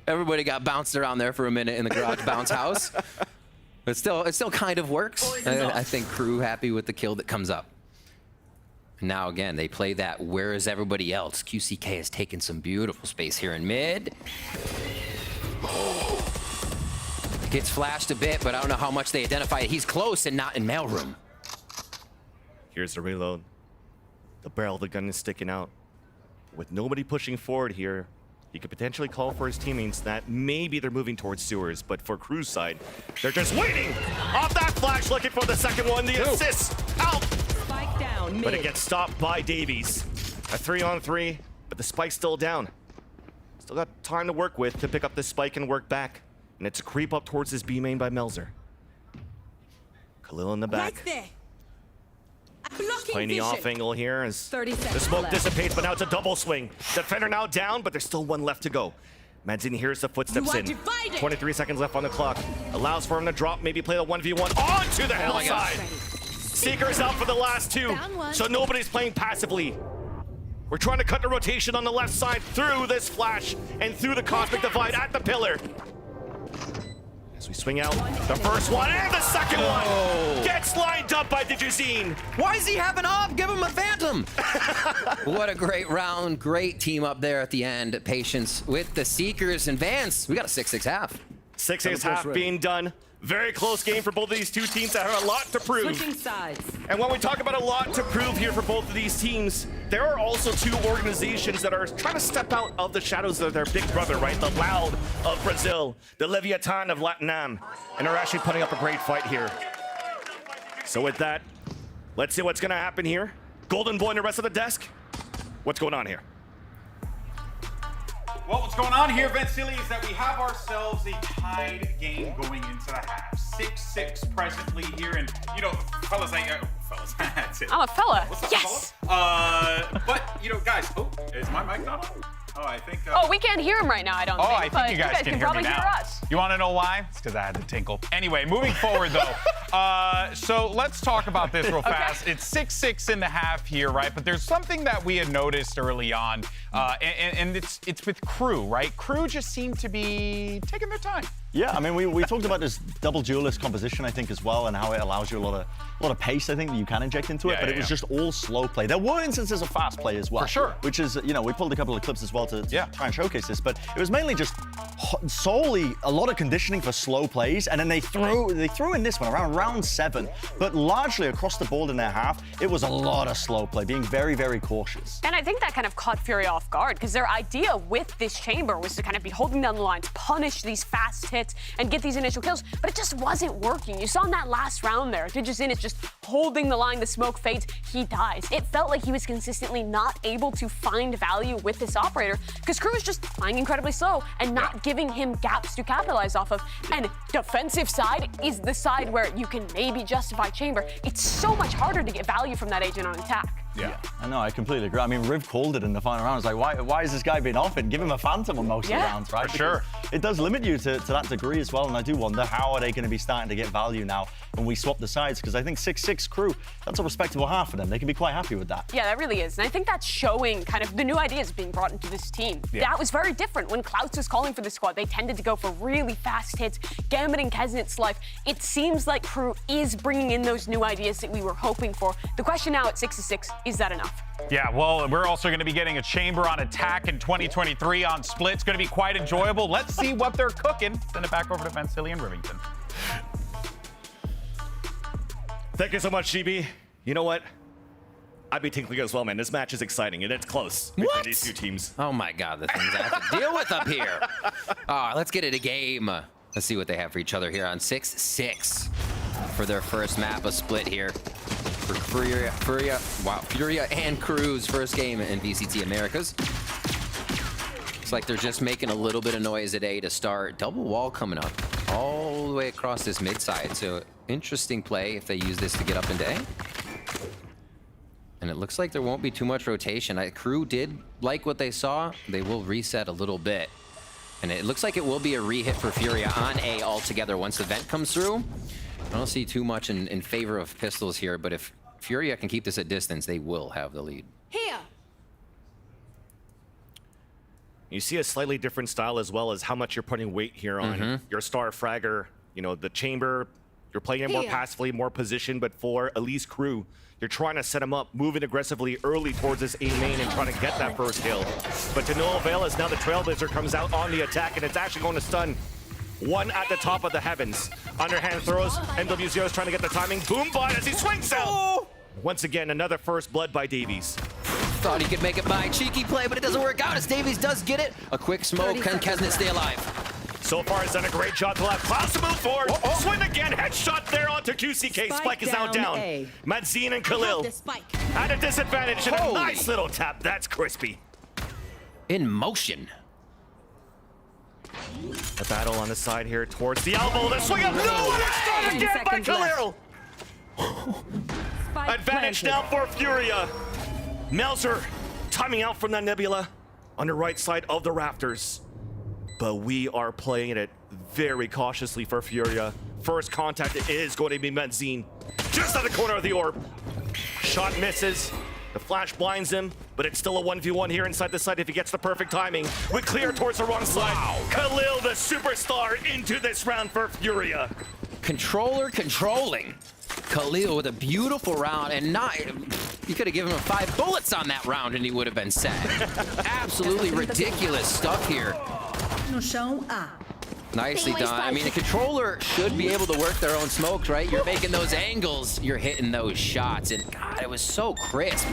Everybody got bounced around there for a minute in the garage bounce house. But still, it still kind of works. I think Crew happy with the kill that comes up. Now again, they play that where is everybody else? QCK has taken some beautiful space here in mid. Gets flashed a bit, but I don't know how much they identify it. He's close and not in mailroom. Here's the reload. The barrel of the gun is sticking out. With nobody pushing forward here, he could potentially call for his teammates that maybe they're moving towards sewers, but for Crew's side, they're just waiting off that flash, looking for the second one. The assist out, Spike down mid. but it gets stopped by Davies. A 3-on-3, but the spike's still down. Still got time to work with to pick up the spike and work back, and it's a creep up towards his B main by Melzer. Khalil in the back. Right there. Playing the off angle here as 30 the seconds smoke left. dissipates, but now it's a double swing. Defender now down, but there's still one left to go. Madzini hears the footsteps in. 23 seconds left on the clock. Allows for him to drop, maybe play the 1v1 onto the hillside. Seeker's out for the last two, so nobody's playing passively. We're trying to cut the rotation on the left side through this flash and through the cosmic divide at the pillar. As we swing out, the first one and the second one gets lined up by Digizine. Why does he have an off? Give him a phantom. What a great round. Great team up there at the end. Patience with the Seekers and Vance. We got a 6-6 half. 6-6 half being done. Very close game for both of these two teams that have a lot to prove. Switching sides. And when we talk about a lot to prove here for both of these teams, there are also two organizations that are trying to step out of the shadows of their big brother, right? The Loud of Brazil, the Leviathan of LATAM, and are actually putting up a great fight here. So with that, let's see what's gonna happen here. Golden Boy and the rest of the desk, what's going on here? Well, what's going on here, Vansili, is that we have ourselves a tied game going into the half. 6-6 presently here, and you know, fellas, fellas, that's it. I'm a fella. What's up, Yes. fella? But you know, guys, is my mic not on? Oh, I think. Oh, we can't hear him right now, I don't think. I think but you guys can hear probably me now. hear us. You want to know why? It's because I had to tinkle. Anyway, moving forward though. So let's talk about this real fast. It's 6-6 in the half here, right? But there's something that we had noticed early on, and it's with Crew, right? Crew just seemed to be taking their time. Yeah, I mean, we talked about this double duelist composition, I think, as well, and how it allows you a lot of pace, I think, that you can inject into it, but it was just all slow play. There were instances of fast play as well. For sure. Which is, you know, we pulled a couple of clips as well to try and showcase this, but it was mainly just solely a lot of conditioning for slow plays, and then they threw in this one around round 7, but largely across the board in their half, it was a lot of slow play, being very, very cautious. And I think that kind of caught FURIA off guard, because their idea with this chamber was to kind of be holding down the lines, punish these fast hits, and get these initial kills, but it just wasn't working. You saw in that last round there, Digizin is just holding the line, the smoke fades, he dies. It felt like he was consistently not able to find value with this operator, because Crew was just playing incredibly slow and not giving him gaps to capitalize off of. And defensive side is the side where you can maybe justify chamber. It's so much harder to get value from that agent on attack. Yeah, I know, I completely agree. I mean, Riv called it in the final round. It's like, why is this guy being offered? Give him a Phantom on most of the rounds, right? For sure. It does limit you to that degree as well, and I do wonder how are they going to be starting to get value now when we swap the sides, because I think 6-6 Crew, that's a respectable half for them. They can be quite happy with that. Yeah, that really is. And I think that's showing kind of the new ideas being brought into this team. Yeah. That was very different. When Clouds was calling for the squad, they tended to go for really fast hits. Gambit and Kesnit's life. It seems like Crew is bringing in those new ideas that we were hoping for. The question now at 6-6, is that enough? Yeah, well, we're also going to be getting a chamber on attack in 2023 on Split. It's going to be quite enjoyable. Let's see what they're cooking. Send it back over to Vansili and Rivington. Thank you so much, GB. You know what? I'd be tinkling as well, man. This match is exciting, and it's close between these two teams. Oh my God, the things I have to deal with up here. Let's get it a game. Let's see what they have for each other here on 6-6 for their first map of Split here. For FURIA and Crew's first game in VCT Americas. Looks like they're just making a little bit of noise at A to start. Double wall coming up all the way across this mid side. So interesting play if they use this to get up into A. And it looks like there won't be too much rotation. Crew did like what they saw. They will reset a little bit. And it looks like it will be a re-hit for FURIA on A altogether once the vent comes through. I don't see too much in favor of pistols here, but if FURIA can keep this at distance, they will have the lead. Here. You see a slightly different style as well as how much you're putting weight here on your star fragger. You know, the chamber, you're playing it more passively, more position, but for Elise Crew, you're trying to set him up, moving aggressively early towards this A main and trying to get that first kill. But to no avail as now the Trailblazer comes out on the attack, and it's actually going to stun one at the top of the heavens. Underhand throws, NW0 is trying to get the timing. Boom bot as he swings out. Once again, another first blood by Davies. Thought he could make it by cheeky play, but it doesn't work out as Davies does get it. A quick smoke, can Kesnit stay alive? So far, has done a great job to let Klaus move forward. Swing again, headshot there onto QCK. Spike is now down. Madzine and Khalil at a disadvantage and a nice little tap. That's crispy. In motion. A battle on the side here towards the elbow. The swing up. No, and it's done again by Khalil. Advantage now for FURIA. Melzer timing out from that Nebula on the right side of the rafters. But we are playing it very cautiously for FURIA. First contact is going to be Madzine. Just at the corner of the orb. Shot misses. The flash blinds him, but it's still a 1v1 here inside the site if he gets the perfect timing. We clear towards the wrong side. Khalil, the superstar, into this round for FURIA. Controller controlling. Khalil with a beautiful round, and you could have given him 5 bullets on that round and he would have been set. Absolutely ridiculous stuff here. No chão A. Nicely done. I mean, the controller should be able to work their own smokes, right? You're making those angles, you're hitting those shots, and God, it was so crisp.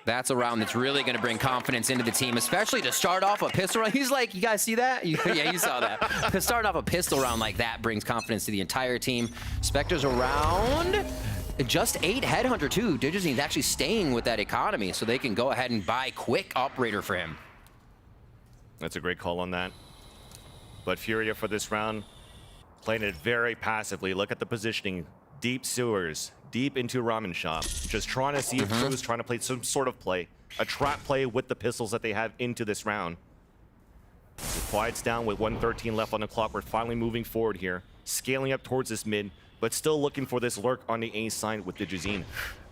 That's a round that's really going to bring confidence into the team, especially to start off a pistol round. He's like, you guys see that? Yeah, you saw that. To start off a pistol round like that brings confidence to the entire team. Spectre's around. Just 8 Headhunter too. Digizine's actually staying with that economy, so they can go ahead and buy quick Operator for him. That's a great call on that. But FURIA for this round, playing it very passively. Look at the positioning. Deep sewers, deep into ramen shop. Just trying to see if Crew's trying to play some sort of play. A trap play with the pistols that they have into this round. It quiets down with 1:13 left on the clock. We're finally moving forward here. Scaling up towards this mid, but still looking for this lurk on the A side with Digizine.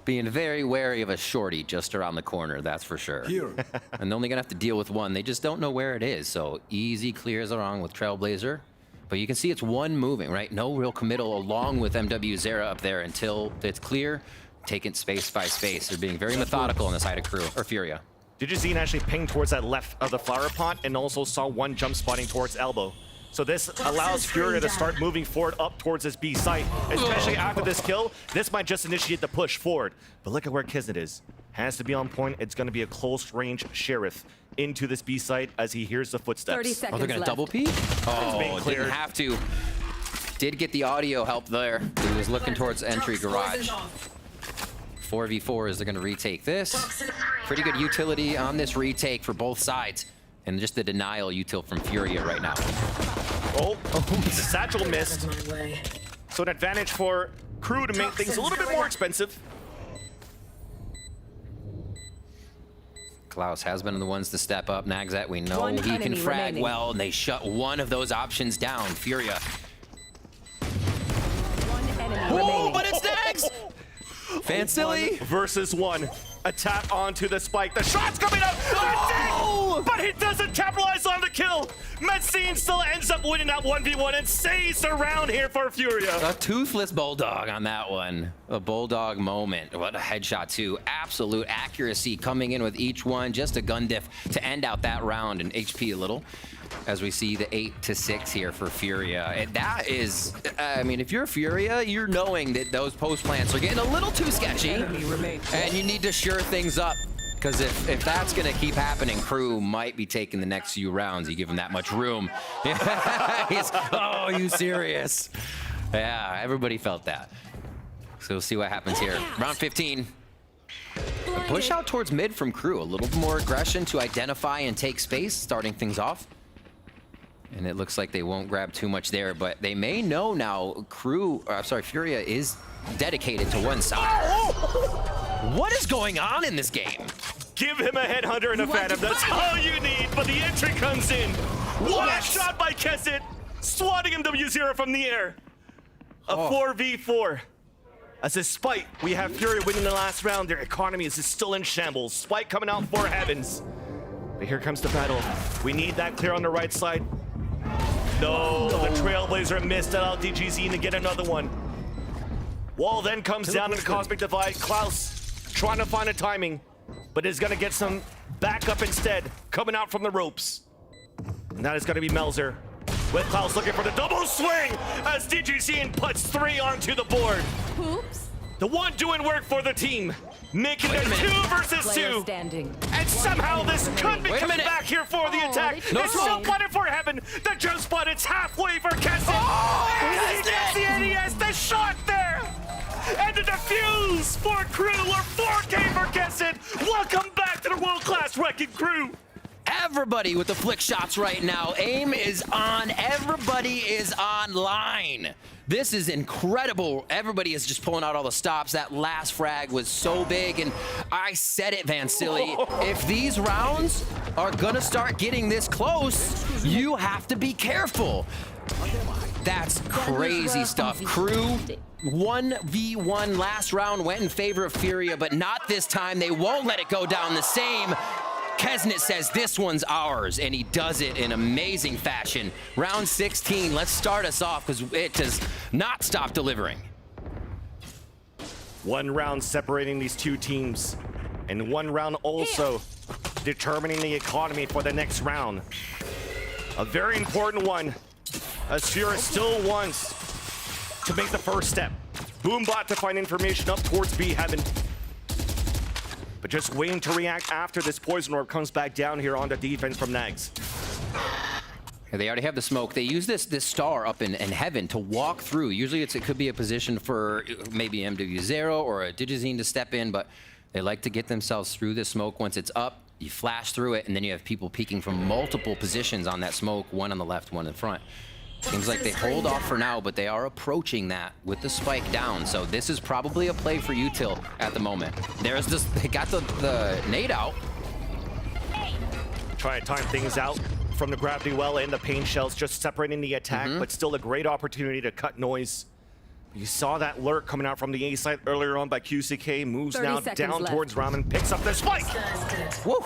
Being very wary of a shorty just around the corner, that's for sure. And they're only gonna have to deal with one. They just don't know where it is. So easy clears along with Trailblazer. But you can see it's one moving, right? No real committal along with MW Zera up there until it's clear, taking space by space. They're being very methodical on the side of Crew, or FURIA. Digizine actually pinged towards that left of the flower pot and also saw one jump spotting towards elbow. So this allows FURIA to start moving forward up towards this B site, especially after this kill. This might just initiate the push forward. But look at where Kisnet is. Has to be on point. It's going to be a close range Sheriff into this B site as he hears the footsteps. 30 seconds they're going to double peek? Oh, didn't have to. Did get the audio help there. He was looking towards entry garage. 4v4s, they're going to retake this. Pretty good utility on this retake for both sides. And just the denial util from FURIA right now. Oh, the satchel missed. So an advantage for Crew to make things a little bit more expensive. Klaus has been the ones to step up. Nagzat, we know he can frag well, and they shut one of those options down. FURIA. Oh, but it's Nags! Fanstilly versus one. A tap onto the spike. The shot's coming up! Oh! But he doesn't capitalize on the kill! Metzine still ends up winning that 1v1 and saves the round here for FURIA. A toothless Bulldog on that one. A Bulldog moment. What a headshot too. Absolute accuracy coming in with each one. Just a gun diff to end out that round and HP a little. As we see the 8-6 here for FURIA. And that is, I mean, if you're FURIA, you're knowing that those post plants are getting a little too sketchy. And you need to sure things up. Because if that's going to keep happening, Crew might be taking the next few rounds. You give him that much room. Oh, are you serious? Yeah, everybody felt that. So we'll see what happens here. Round 15. A push out towards mid from Crew. A little more aggression to identify and take space, starting things off. And it looks like they won't grab too much there, but they may know now FURIA is dedicated to one side. What is going on in this game? Give him a headhunter and a phantom. That's all you need, but the entry comes in. What a shot by Kesset, swatting MW0 from the air. A 4v4. As despite we have FURIA winning the last round, their economy is still in shambles. Spike coming out for Heavens. But here comes the battle. We need that clear on the right side. No, the Trailblazer missed out. DGZ to get another one. Wall then comes down in the Cosmic Divide. Klaus trying to find a timing, but is going to get some backup instead, coming out from the ropes. And that is going to be Melzer, with Klaus looking for the double swing as DGZ puts 3 onto the board. Oops. The one doing work for the team, making it 2 versus 2. And somehow this could be coming back here for the attack. It's still plotted for Heaven. The jump spot, it's halfway for Kesset. And he gets the NES, the shot there. And the defuse for Crew, or 4K for Kesset. Welcome back to the world-class Wrecking Crew. Everybody with the flick shots right now. Aim is on. Everybody is online. This is incredible. Everybody is just pulling out all the stops. That last frag was so big, and I said it, Vansili. If these rounds are gonna start getting this close, you have to be careful. That's crazy stuff. Crew 1v1 last round went in favor of FURIA, but not this time. They won't let it go down the same. Kesnet says this one's ours, and he does it in amazing fashion. Round 16, let's start us off because it does not stop delivering. 1 round separating these two teams, and 1 round also determining the economy for the next round. A very important one, as FURIA still wants to make the first step. Boombot to find information up towards B Heaven. But just waiting to react after this Poison Orb comes back down here on the defense from Nags. They already have the smoke. They use this star up in Heaven to walk through. Usually it could be a position for maybe MW0 or a Digizine to step in, but they like to get themselves through the smoke. Once it's up, you flash through it, and then you have people peeking from multiple positions on that smoke, one on the left, one in front. Seems like they hold off for now, but they are approaching that with the spike down. So this is probably a play for Util at the moment. There's this, they got the nade out. Trying to time things out from the gravity well and the pain shells, just separating the attack, but still a great opportunity to cut noise. You saw that lurk coming out from the A side earlier on by QCK, moves now down towards Ramen, picks up the spike! Woo!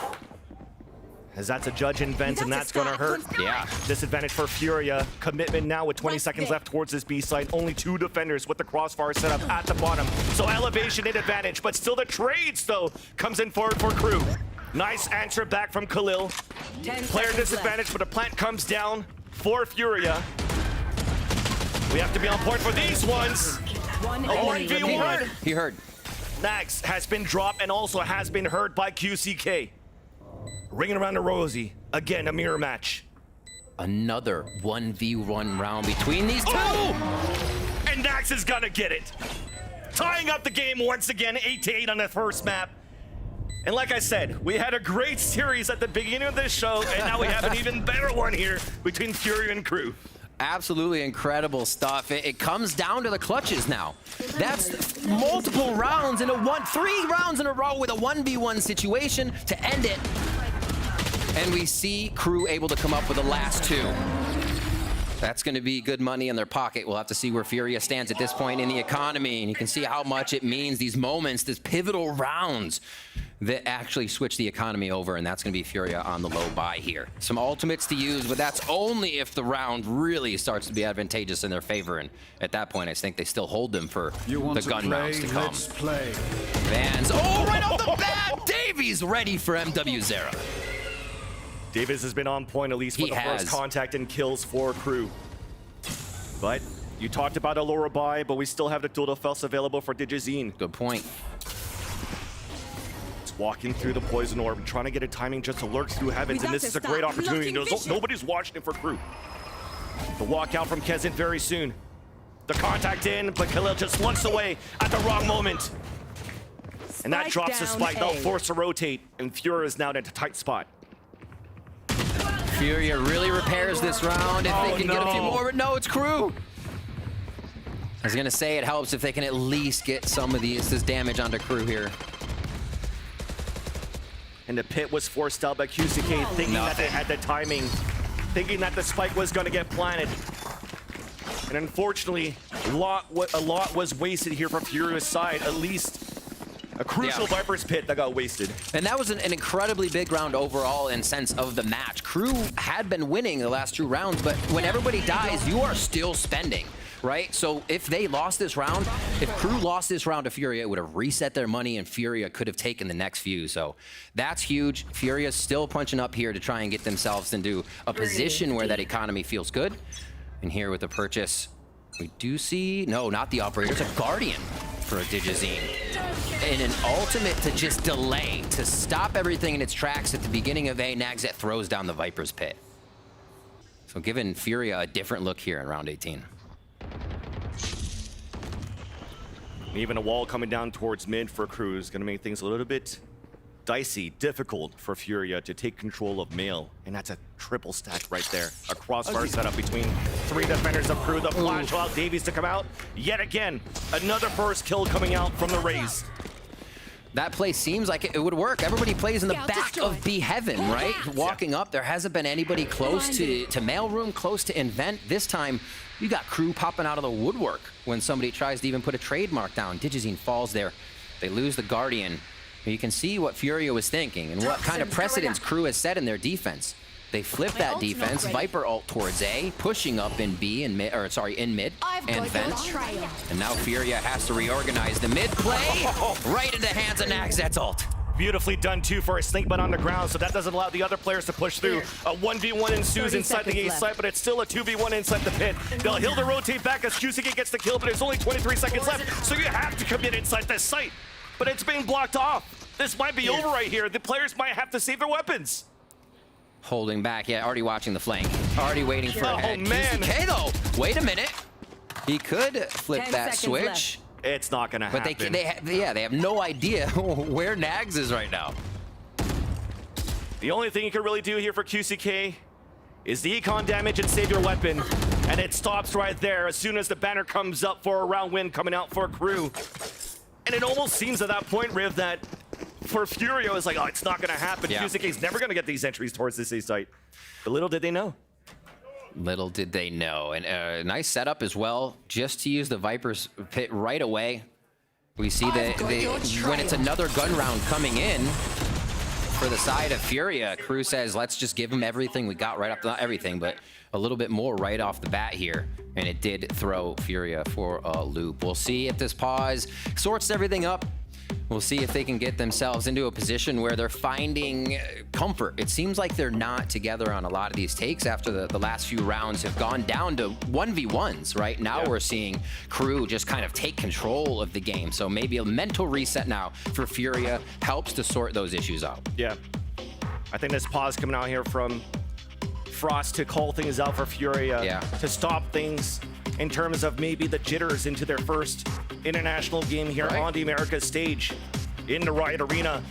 As that's a judge in vents, and that's gonna hurt. Yeah. Disadvantage for FURIA. Commitment now with 20 seconds left towards this B side. Only 2 defenders with the crossfire set up at the bottom. So elevation in advantage, but still the trades though comes in forward for Crew. Nice answer back from Khalil. Player disadvantage, but a plant comes down for FURIA. We have to be on point for these ones. A 1v1. He heard. Nags has been dropped and also has been hurt by QCK. Ringing around the rosy. Again, a mirror match. Another 1v1 round between these two. Oh! And Nags is gonna get it. Tying up the game once again, 8-8 on the first map. And like I said, we had a great series at the beginning of this show, and now we have an even better one here between FURIA and Crew. Absolutely incredible stuff. It comes down to the clutches now. That's multiple rounds in 3 rounds in a row with a 1v1 situation to end it. And we see Crew able to come up with the last 2. That's going to be good money in their pocket. We'll have to see where FURIA stands at this point in the economy. And you can see how much it means, these moments, these pivotal rounds that actually switch the economy over. And that's going to be FURIA on the low buy here. Some ultimates to use, but that's only if the round really starts to be advantageous in their favor. And at that point, I think they still hold them for the gun rounds to come. Vans, oh, right off the bat, Davies ready for MW0. Davis has been on point, at least for the first contact and kills for Crew. But you talked about a lower buy, but we still have the Dual Defense available for Digizine. Good point. It's walking through the Poison Orb, trying to get a timing just to lurk through Heavens, and this is a great opportunity. Nobody's watching it for Crew. The walk out from Kezin very soon. The contact in, but Khalil just looks away at the wrong moment. And that drops the spike. They'll force to rotate, and FURIA is now in a tight spot. FURIA really repairs this round if they can get a few more, but no, it's Crew. I was gonna say it helps if they can at least get some of this damage onto Crew here. And the pit was forced out by QCK, thinking that they had the timing, thinking that the spike was gonna get planted. And unfortunately, a lot was wasted here from FURIA's side, at least a crucial Viper's pit that got wasted. And that was an incredibly big round overall in sense of the match. Crew had been winning the last 2 rounds, but when everybody dies, you are still spending, right? So if they lost this round, if Crew lost this round to FURIA, it would have reset their money and FURIA could have taken the next few. So that's huge. FURIA's still punching up here to try and get themselves into a position where that economy feels good. And here with the purchase, we do see, no, not the operator, it's a Guardian for a Digizine. And an ultimate to just delay, to stop everything in its tracks at the beginning of A. Nags throws down the Viper's pit. So giving FURIA a different look here in round 18. Even a wall coming down towards mid for Crew is going to make things a little bit dicey, difficult for FURIA to take control of Mail. And that's a triple stack right there. A crossfire setup between 3 defenders of Crew. The flash allow Davies to come out. Yet again, another first kill coming out from the Raze. That play seems like it would work. Everybody plays in the back of B Heaven, right? Walking up, there hasn't been anybody close to Mailroom, close to Invent. This time, you got Crew popping out of the woodwork when somebody tries to even put a trademark down. Digizine falls there. They lose the Guardian. You can see what FURIA was thinking and what kind of precedence Crew has set in their defense. They flip that defense, Viper ult towards A, pushing up in B and mid, or sorry, in mid and vent. And now FURIA has to reorganize the mid play right into the hands of Nags. That's ult. Beautifully done too for a snake butt on the ground, so that doesn't allow the other players to push through. A 1v1 ensues inside the A site, but it's still a 2v1 inside the pit. They'll Hilda rotate back as QCK gets the kill, but there's only 23 seconds left, so you have to commit inside this site. But it's being blocked off. This might be over right here. The players might have to save their weapons. Holding back, yeah, already watching the flank. Already waiting for a head. Man. QCK though, wait a minute. He could flip that switch. Left. It's not gonna happen. But they have no idea where Nags is right now. The only thing you can really do here for QCK is the econ damage and save your weapon. And it stops right there as soon as the banner comes up for a round win coming out for Crew. And it almost seems at that point, Riv, that for FURIA it's like, oh, it's not gonna happen. Yeah. QCK's never gonna get these entries towards this A site. But little did they know. Little did they know. And a nice setup as well, just to use the Viper's pit right away. We see that when it's another gun round coming in for the side of FURIA, Crew says, let's just give them everything we got right off, not everything, but a little bit more right off the bat here. And it did throw FURIA for a loop. We'll see if this pause sorts everything up. We'll see if they can get themselves into a position where they're finding comfort. It seems like they're not together on a lot of these takes after the last few rounds have gone down to 1v1s, right? Now we're seeing Crew just kind of take control of the game. So maybe a mental reset now for FURIA helps to sort those issues out. Yeah. I think this pause coming out here from Frost to call things out for FURIA, to stop things in terms of maybe the jitters into their first international game here on the Americas stage in the Riot Arena.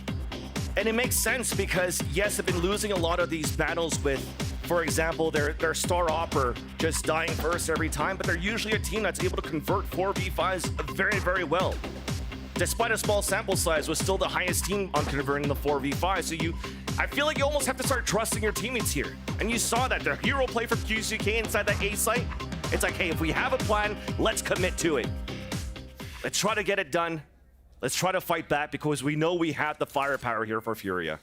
And it makes sense because, yes, they've been losing a lot of these battles with, for example, their star opper just dying first every time, but they're usually a team that's able to convert 4v5s very, very well. Despite a small sample size, was still the highest team on converting the 4v5. So I feel like you almost have to start trusting your teammates here. And you saw that the hero play for QCK inside that A site. It's like, hey, if we have a plan, let's commit to it. Let's try to get it done. Let's try to fight back because we know we have the firepower here for FURIA.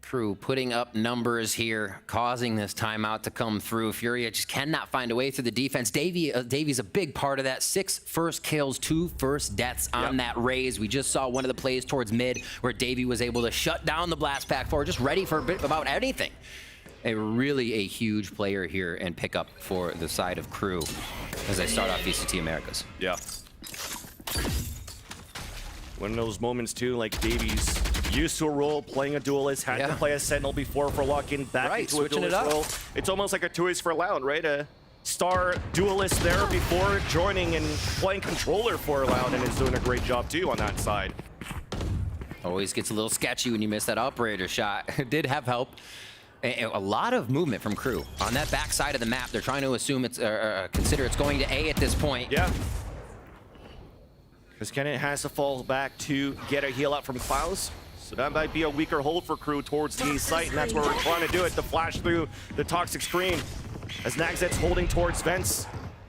Crew putting up numbers here, causing this timeout to come through. FURIA just cannot find a way through the defense. Davy's a big part of that. 6 first kills, 2 first deaths on that raise. We just saw one of the plays towards mid where Davy was able to shut down the blast pack 4, just ready for a bit about anything. Really a huge player here and pick up for the side of Crew as they start off VCT Americas. Yeah. One of those moments too, like Davies used to a role playing a duelist, had to play a sentinel before for lock-in, back into a duelist role. It's almost like a Toys for Loud, right? A star duelist there before joining and playing controller for Loud, and is doing a great job too on that side. Always gets a little sketchy when you miss that operator shot. Did have help. A lot of movement from Crew on that back side of the map. They're trying to assume it's consider it's going to A at this point. Yeah. Because Kenneth has to fall back to get a heal out from Klaus. So that might be a weaker hold for Crew towards the site, and that's where we're trying to do it, to flash through the toxic screen. As Nagzet's holding towards vents.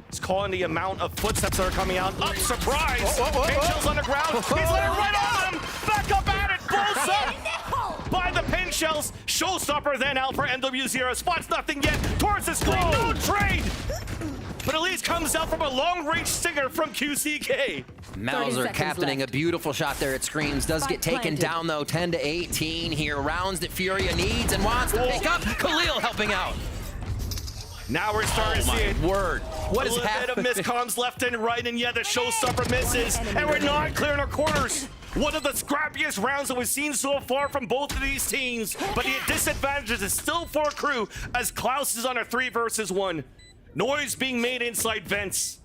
He's calling the amount of footsteps that are coming out. Up, surprise! Pinshell's on the ground. He's letting right on him. Back up at it. Pulls up by the Pinshells. Showstopper then out for MW0. Spots nothing yet. Towards the screen. No trade. But at least comes out from a long-range stinger from QCK. Mauser captaining a beautiful shot there at screens. Does get taken down though. 10 to 18 here. Rounds that FURIA needs and wants to pick up. Khalil helping out. Now we're starting to see it. Word. What is happening? A little bit of miscomms left and right, and yeah, the showstopper misses, and we're not clearing our corners. One of the scrappiest rounds that we've seen so far from both of these teams, but the disadvantage is still for Crew as Klaus is on a 3 versus 1. Noise being made inside vents.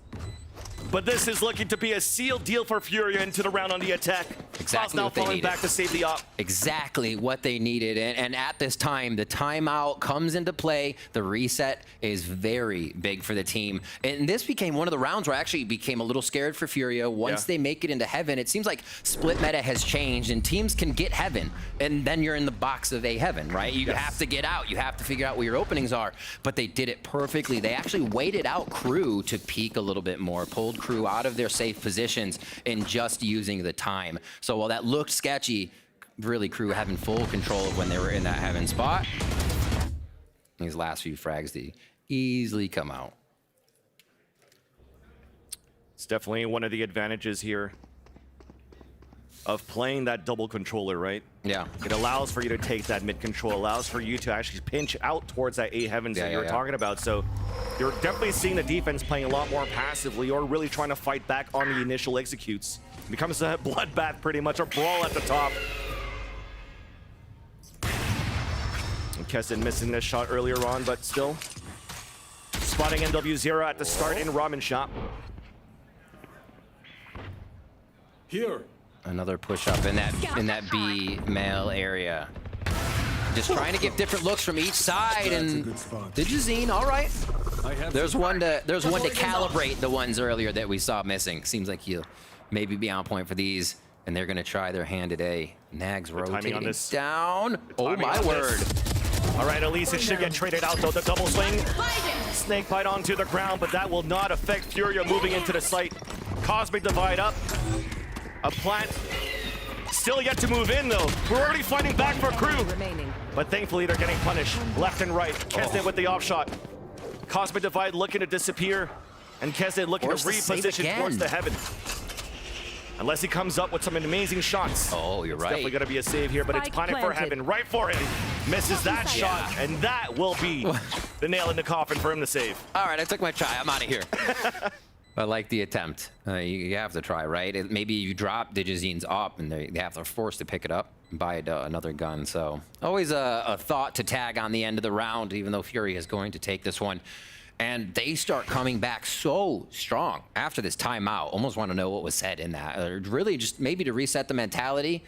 But this is looking to be a sealed deal for FURIA into the round on the attack. Exactly now what they falling needed. back to save the op. Exactly what they needed. And at this time, the timeout comes into play. The reset is very big for the team. And this became one of the rounds where I actually became a little scared for FURIA. Once they make it into heaven, it seems like split meta has changed and teams can get heaven. And then you're in the box of a heaven, right? You have to get out. You have to figure out where your openings are. But they did it perfectly. They actually waited out Crew to peak a little bit more, pulled Crew out of their safe positions and just using the time. So while that looked sketchy, really Crew having full control of when they were in that heaven spot. These last few frags, they easily come out. It's definitely one of the advantages here of playing that double controller, right? Yeah. It allows for you to take that mid control, allows for you to actually pinch out towards that A heavens that you were talking about. So you're definitely seeing the defense playing a lot more passively or really trying to fight back on the initial executes. It becomes a bloodbath pretty much, a brawl at the top. And Kessin missing this shot earlier on, but still spotting NW0 at the start in Ramen Shop. Here. Another push up in that B male area. Just trying to get different looks from each side, and Digizine, all right. There's one to calibrate the ones earlier that we saw missing. Seems like he'll maybe be on point for these, and they're gonna try their hand at A. Nags rotating down. Oh my word. All right, Elise, it should get traded out though. The double swing, snake bite onto the ground, but that will not affect Furia moving into the site. Cosmic divide up. A plant still yet to move in though. We're already fighting back for crew. But thankfully they're getting punished left and right. Kesnet with the offshot. Cosmic divide looking to disappear. And Kesnet looking to reposition towards the heaven. Unless he comes up with some amazing shots. Oh, you're right. Definitely gonna be a save here, but it's planted for heaven. Right for him. Misses that shot, and that will be the nail in the coffin for him to save. All right, I took my try. I'm out of here. I like the attempt. You have to try, right? Maybe you drop Digizine's up and they have to force to pick it up and buy another gun. So always a thought to tag on the end of the round, even though Furia is going to take this one. And they start coming back so strong after this timeout. Almost want to know what was said in that. Or really just maybe to reset the mentality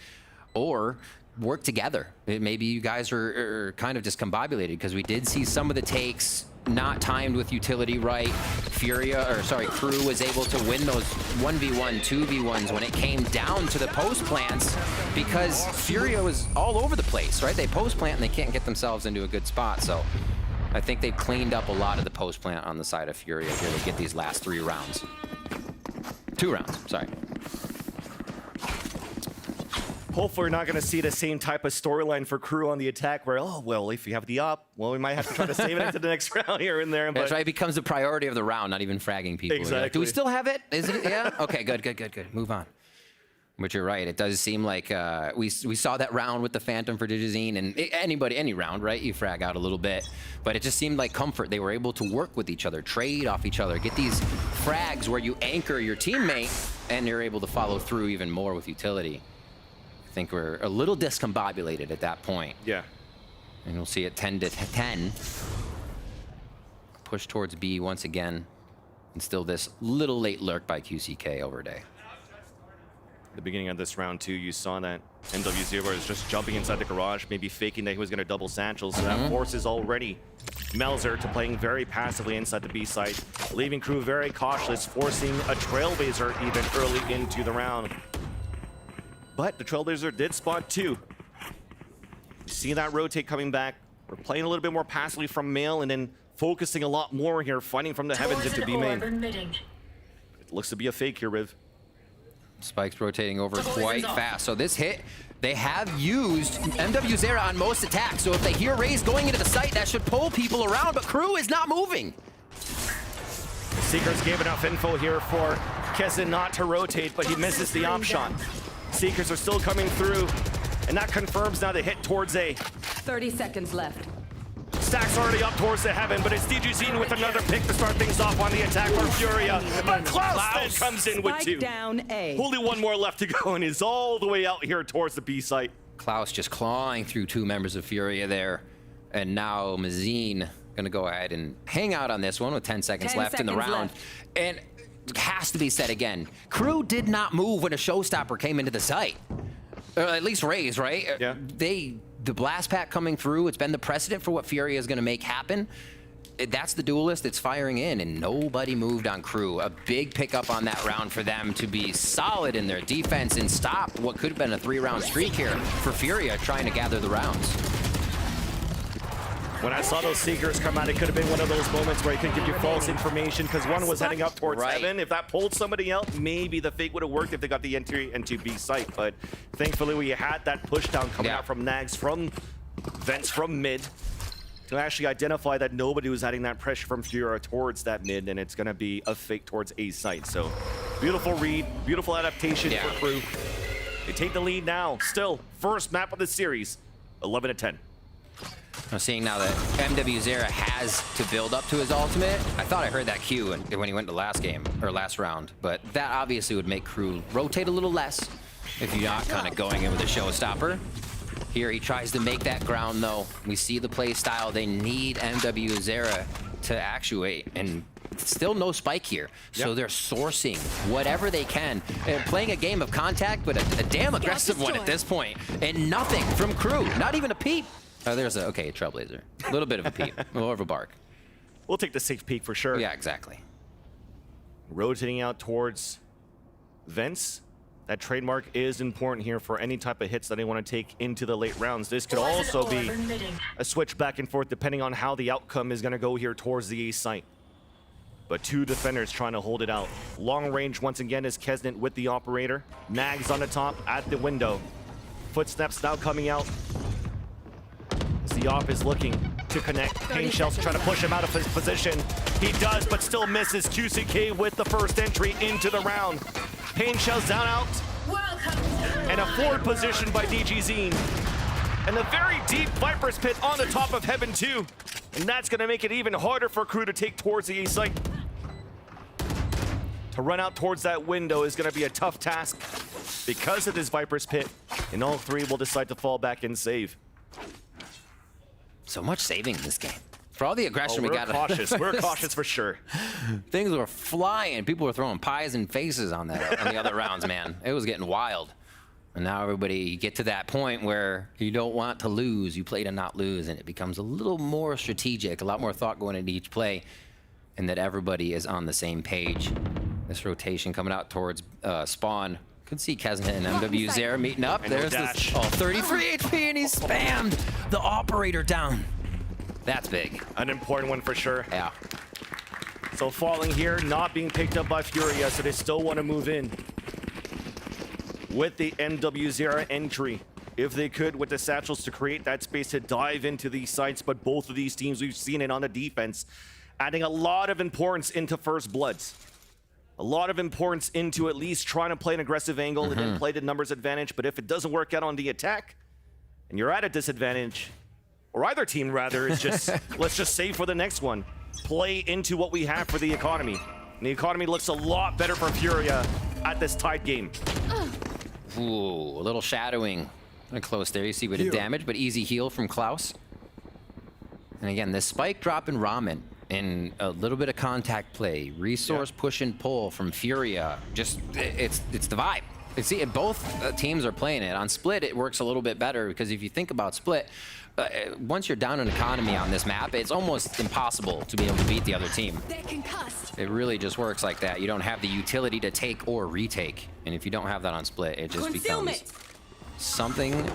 or work together. Maybe you guys are kind of discombobulated because we did see some of the takes not timed with utility right. Crew was able to win those 1v1, 2v1s when it came down to the post plants because Furia was all over the place, right? They post plant and they can't get themselves into a good spot. So I think they've cleaned up a lot of the post plant on the side of Furia here to get these last 2 rounds, sorry. Hopefully we're not going to see the same type of storyline for crew on the attack where, oh, well, if we have the op, well, we might have to try to save it into the next round here and there. But that's right. It becomes the priority of the round, not even fragging people. Exactly. Like, do we still have it? Is it? Yeah? Okay, good. Move on. But you're right. It does seem like we saw that round with the Phantom for Digizine, and any round, right? You frag out a little bit. But it just seemed like comfort. They were able to work with each other, trade off each other, get these frags where you anchor your teammate, and you're able to follow through even more with utility. I think we're a little discombobulated at that point. Yeah. And we'll see it 10-10. Push towards B once again. And still this little late lurk by QCK over day. The beginning of this round too, you saw that NW0 was just jumping inside the garage, maybe faking that he was going to double Satchel. So that forces already Melzer to playing very passively inside the B site, leaving crew very cautious, forcing a Trailblazer even early into the round. But the Trailblazer did spot 2. You see that rotate coming back. We're playing a little bit more passively from male and then focusing a lot more here, fighting from the heavens into B main. It looks to be a fake here, Riv. Spikes rotating over quite fast. So this hit, they have used MW Zera on most attacks. So if they hear Raze going into the site, that should pull people around, but crew is not moving. The Seekers gave enough info here for Kessin not to rotate, but he misses the op shot. Seekers are still coming through, and that confirms now the hit towards A. 30 seconds left. Stack's already up towards the heaven, but it's DGZine with another pick to start things off on the attack for Furia. But Klaus still comes in with 2. Down A. Only 1 more left to go, and is all the way out here towards the B site. Klaus just clawing through 2 members of Furia there. And now Mazine gonna go ahead and hang out on this one with 10 seconds left in the round. And has to be said again, crew did not move when a showstopper came into the site. Or at least Raze, right? Yeah. The blast pack coming through, it's been the precedent for what Furia is going to make happen. That's the duelist that's firing in, and nobody moved on crew. A big pickup on that round for them to be solid in their defense and stop what could have been a 3-round streak here for Furia trying to gather the rounds. When I saw those Seekers come out, it could have been one of those moments where he could give you false information because one was heading up towards heaven. If that pulled somebody out, maybe the fake would have worked if they got the entry into B site. But thankfully, we had that pushdown coming out from Nags, from vents from mid, to actually identify that nobody was adding that pressure from Furia towards that mid, and it's going to be a fake towards A site. So beautiful read, beautiful adaptation for crew. They take the lead now. Still, first map of the series, 11-10. I'm seeing now that MW0 has to build up to his ultimate. I thought I heard that cue when he went to last game, or last round, but that obviously would make Crew rotate a little less if you're not kind of going in with a showstopper. Here he tries to make that ground though. We see the play style. They need MW0 to actuate, and still no spike here. So they're sourcing whatever they can. Playing a game of contact, but a damn aggressive one at this point. And nothing from Crew, not even a peep. Oh, there's a Trailblazer. A little bit of a peep, more of a bark. We'll take the safe peek for sure. Yeah, exactly. Rotating out towards vents. That trademark is important here for any type of hits that they want to take into the late rounds. This could also be a switch back and forth depending on how the outcome is going to go here towards the A site. But two defenders trying to hold it out. Long range once again is Kesnit with the operator. Nags on the top at the window. Footsteps now coming out. As the op is looking to connect. Pain Shells trying to push him out of his position. He does, but still misses. QCK with the first entry into the round. Pain Shells down out. And a forward position by DGZ. And a very deep Viper's Pit on the top of Heaven 2. And that's going to make it even harder for Crew to take towards the A site. To run out towards that window is going to be a tough task because of this Viper's Pit. And all three will decide to fall back and save. So much saving in this game. For all the aggression we got. We're cautious. We're cautious for sure. Things were flying. People were throwing pies and faces on that on the other rounds, man. It was getting wild. And now everybody get to that point where you don't want to lose. You play to not lose, and it becomes a little more strategic, a lot more thought going into each play, and that everybody is on the same page. This rotation coming out towards spawn. Could see Kesnit and MW0 meeting up. And there's this 33 HP, and he spammed the operator down. That's big. An important one for sure. Yeah. So falling here, not being picked up by FURIA, so they still want to move in. With the MW0 entry, if they could, with the satchels to create that space to dive into these sites, but both of these teams, we've seen it on the defense, adding a lot of importance into First Bloods. A lot of importance into at least trying to play an aggressive angle and then play the numbers advantage, but if it doesn't work out on the attack, and you're at a disadvantage, or either team rather, is just, let's just save for the next one. Play into what we have for the economy. And the economy looks a lot better for FURIA at this tied game. Ooh, a little shadowing. Kind of close there. You see a bit of damage, but easy heal from Klaus. And again, this spike drop in Ramen and a little bit of contact play, resource push and pull from FURIA. Just, it's the vibe. See, both teams are playing it. On Split, it works a little bit better because if you think about Split, once you're down an economy on this map, it's almost impossible to be able to beat the other team. It really just works like that. You don't have the utility to take or retake. And if you don't have that on Split, it just becomes something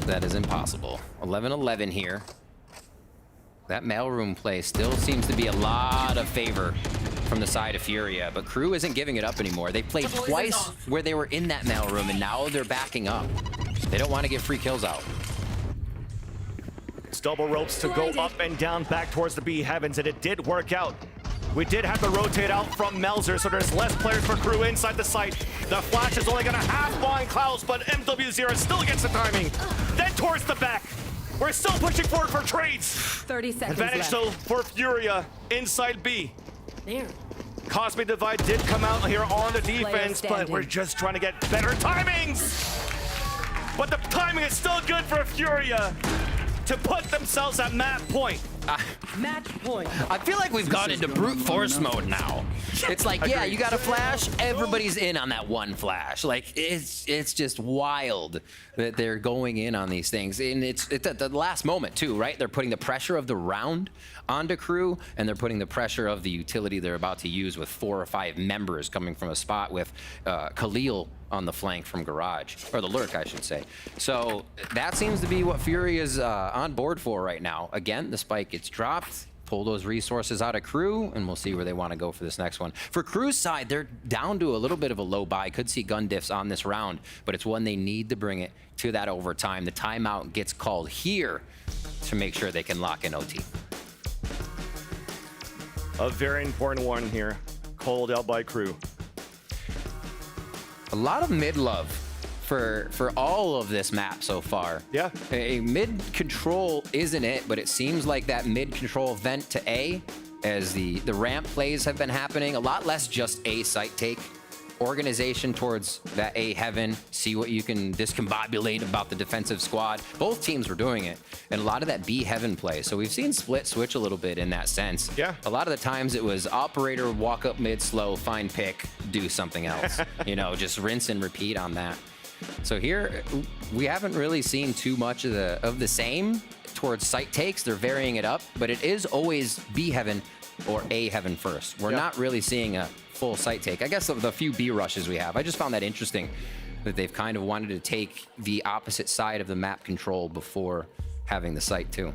that is impossible. 11-11 here. That mailroom play still seems to be a lot of favor from the side of FURIA, but Crew isn't giving it up anymore. They played twice where they were in that mailroom, and now they're backing up. They don't want to get free kills out. It's double ropes to go up and down back towards the B heavens, and it did work out. We did have to rotate out from Melzer, so there's less players for Crew inside the site. The flash is only going to half blind Klaus, but MW0 still gets the timing. Then towards the back. We're still pushing forward for trades. 30 seconds Advantage left. still for FURIA inside B. There. Cosmic Divide did come out here on the defense, but we're just trying to get better timings. But the timing is still good for FURIA to put themselves at map point. Match point. I feel like we've gone into brute force mode now. It's like, yeah, you got a flash, everybody's in on that one flash. Like, it's just wild that they're going in on these things. And it's at the last moment, too, right? They're putting the pressure of the round onto Crew, and they're putting the pressure of the utility they're about to use with 4 or 5 members coming from a spot with Khalil on the flank from Garage, or the Lurk, I should say. So that seems to be what FURIA is on board for right now. Again, the spike gets dropped, pull those resources out of Crew, and we'll see where they want to go for this next one. For Crew's side, they're down to a little bit of a low buy. Could see gun diffs on this round, but it's one they need to bring it to that overtime. The timeout gets called here to make sure they can lock in OT. A very important one here, called out by Crew. A lot of mid-love for all of this map so far. Yeah. A mid control isn't it, but it seems like that mid control vent to A, as the ramp plays have been happening, a lot less just A site take. Organization towards that A heaven, see what you can discombobulate about the defensive squad. Both teams were doing it, and a lot of that B heaven play. So we've seen split switch a little bit in that sense. Yeah. A lot of the times it was operator, walk up mid slow, find pick, do something else. You know, just rinse and repeat on that. So here, we haven't really seen too much of the same towards site takes. They're varying it up, but it is always B heaven or A heaven first. We're not really seeing a full site take. I guess of the few B rushes we have, I just found that interesting that they've kind of wanted to take the opposite side of the map control before having the site too.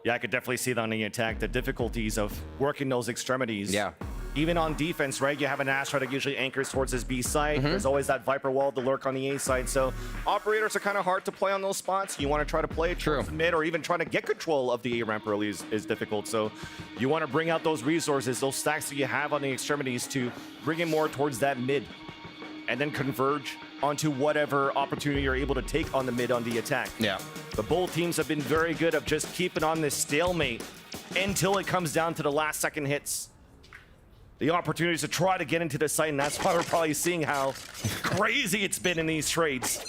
Yeah, I could definitely see that on the attack, the difficulties of working those extremities. Yeah. Even on defense, right? You have an Astra that usually anchors towards his B side. There's always that Viper wall to lurk on the A side. So operators are kind of hard to play on those spots. You want to try to play it towards the mid, or even trying to get control of the A ramp early is difficult. So you want to bring out those resources, those stacks that you have on the extremities to bring it more towards that mid, and then converge onto whatever opportunity you're able to take on the mid on the attack. Yeah. But both teams have been very good at just keeping on this stalemate until it comes down to the last second hits. The opportunities to try to get into the site, and that's why we're probably seeing how crazy it's been in these trades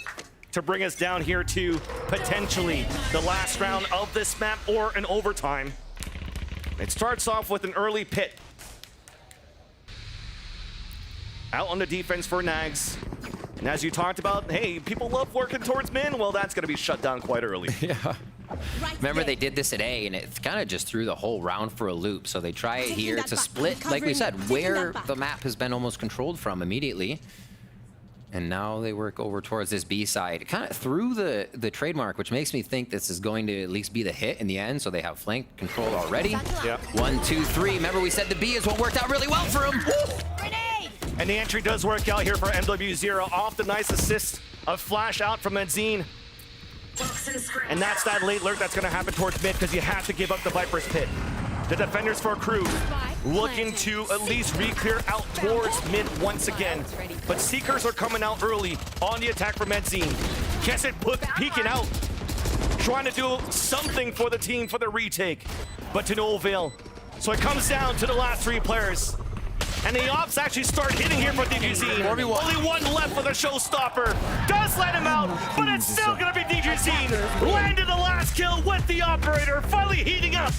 to bring us down here to potentially the last round of this map or an overtime. It starts off with an early pit. Out on the defense for Nags. And as you talked about, hey, people love working towards min. Well, that's going to be shut down quite early. Yeah. Remember, they did this at A, and it kind of just threw the whole round for a loop. So they try it here to split, like we said, where the map has been almost controlled from immediately. And now they work over towards this B side. Kind of through the trademark, which makes me think this is going to at least be the hit in the end. So they have flank control already. Yeah. 1, 2, 3. Remember, we said the B is what worked out really well for him. And the entry does work out here for MW0 off the nice assist of flash out from Edzine. And that's that late lurk that's going to happen towards mid, because you have to give up the Viper's pit. The defenders for Crew looking to at least re-clear out towards mid once again. But Seekers are coming out early on the attack from Edzine. Kesset peeking out, trying to do something for the team for the retake, but to no avail. So it comes down to the last 3 players. And the ops actually start hitting here for DJZ. Only one left for the showstopper. Does let him out, but it's still gonna be DJZ. Landed the last kill with the operator, finally heating up.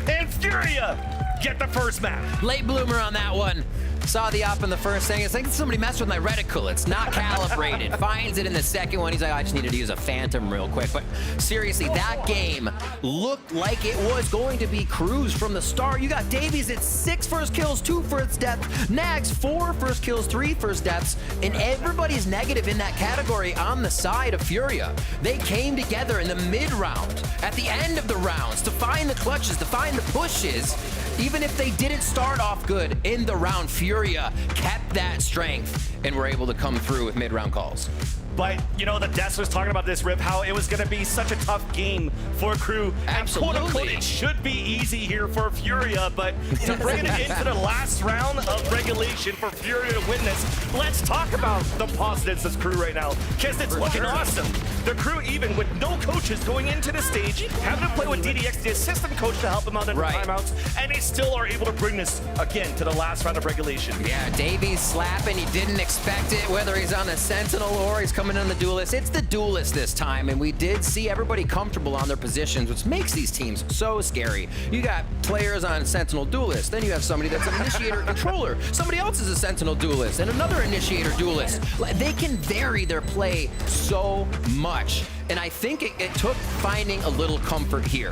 And FURIA get the first map. Late bloomer on that one. Saw the op in the first thing. It's like somebody messed with my reticle. It's not calibrated. Finds it in the second one. He's like, I just needed to use a phantom real quick. But seriously, that game looked like it was going to be Cruz from the start. You got Davies at 6 first kills, 2 first deaths. Nags 4 first kills, 3 first deaths. And everybody's negative in that category on the side of FURIA. They came together in the mid-round, at the end of the rounds, to find the clutches, to find the pushes. Even if they didn't start off good in the round, FURIA kept that strength and were able to come through with mid-round calls. But, you know, the Des was talking about this, Rip, how it was going to be such a tough game for Crew. Absolutely. And quote-unquote, it should be easy here for FURIA, but to bring it into the last round of regulation for FURIA to win this, let's talk about the positives this Crew right now, because it's looking awesome. The Crew, even with no coaches going into the stage, having to play with DDX, the assistant coach, to help them out in the timeouts, and they still are able to bring this, again, to the last round of regulation. Yeah, Davies slapping. He didn't expect it, whether he's on the Sentinel or he's coming on the Duelist. It's the Duelist this time, and we did see everybody comfortable on their positions, which makes these teams so scary. You got players on Sentinel Duelist, then you have somebody that's an Initiator Controller. Somebody else is a Sentinel Duelist, and another Initiator Duelist. They can vary their play so much. And I think it took finding a little comfort here.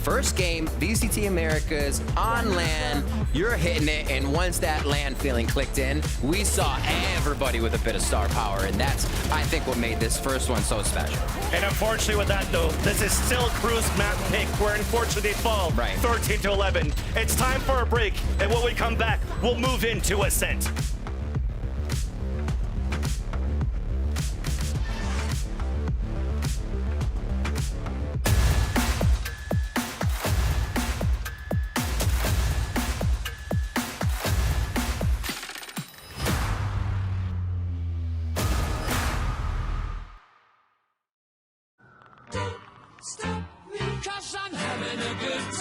First game, VCT Americas on LAN, you're hitting it, and once that LAN feeling clicked in, we saw everybody with a bit of star power, and that's, I think, what made this first one so special. And unfortunately with that, though, this is still Crew's map pick, where unfortunately they fall 13 to 11. It's time for a break, and when we come back, we'll move into Ascent.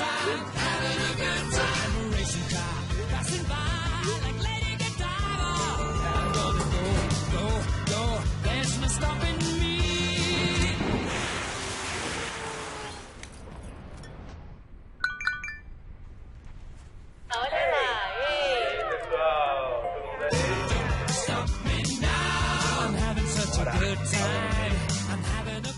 time, having a good time. I'm a racing car, passing by like Lady Godiva. I'm gonna go, there's no stopping me. Stop me now, I'm having such a good time. I'm having a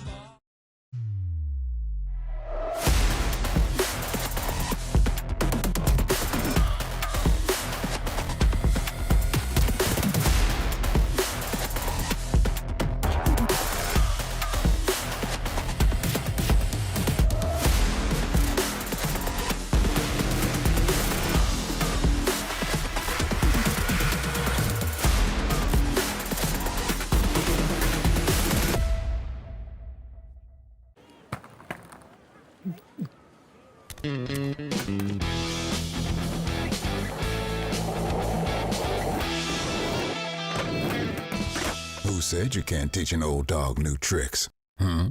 Who said you can't teach an old dog new tricks? Hmm?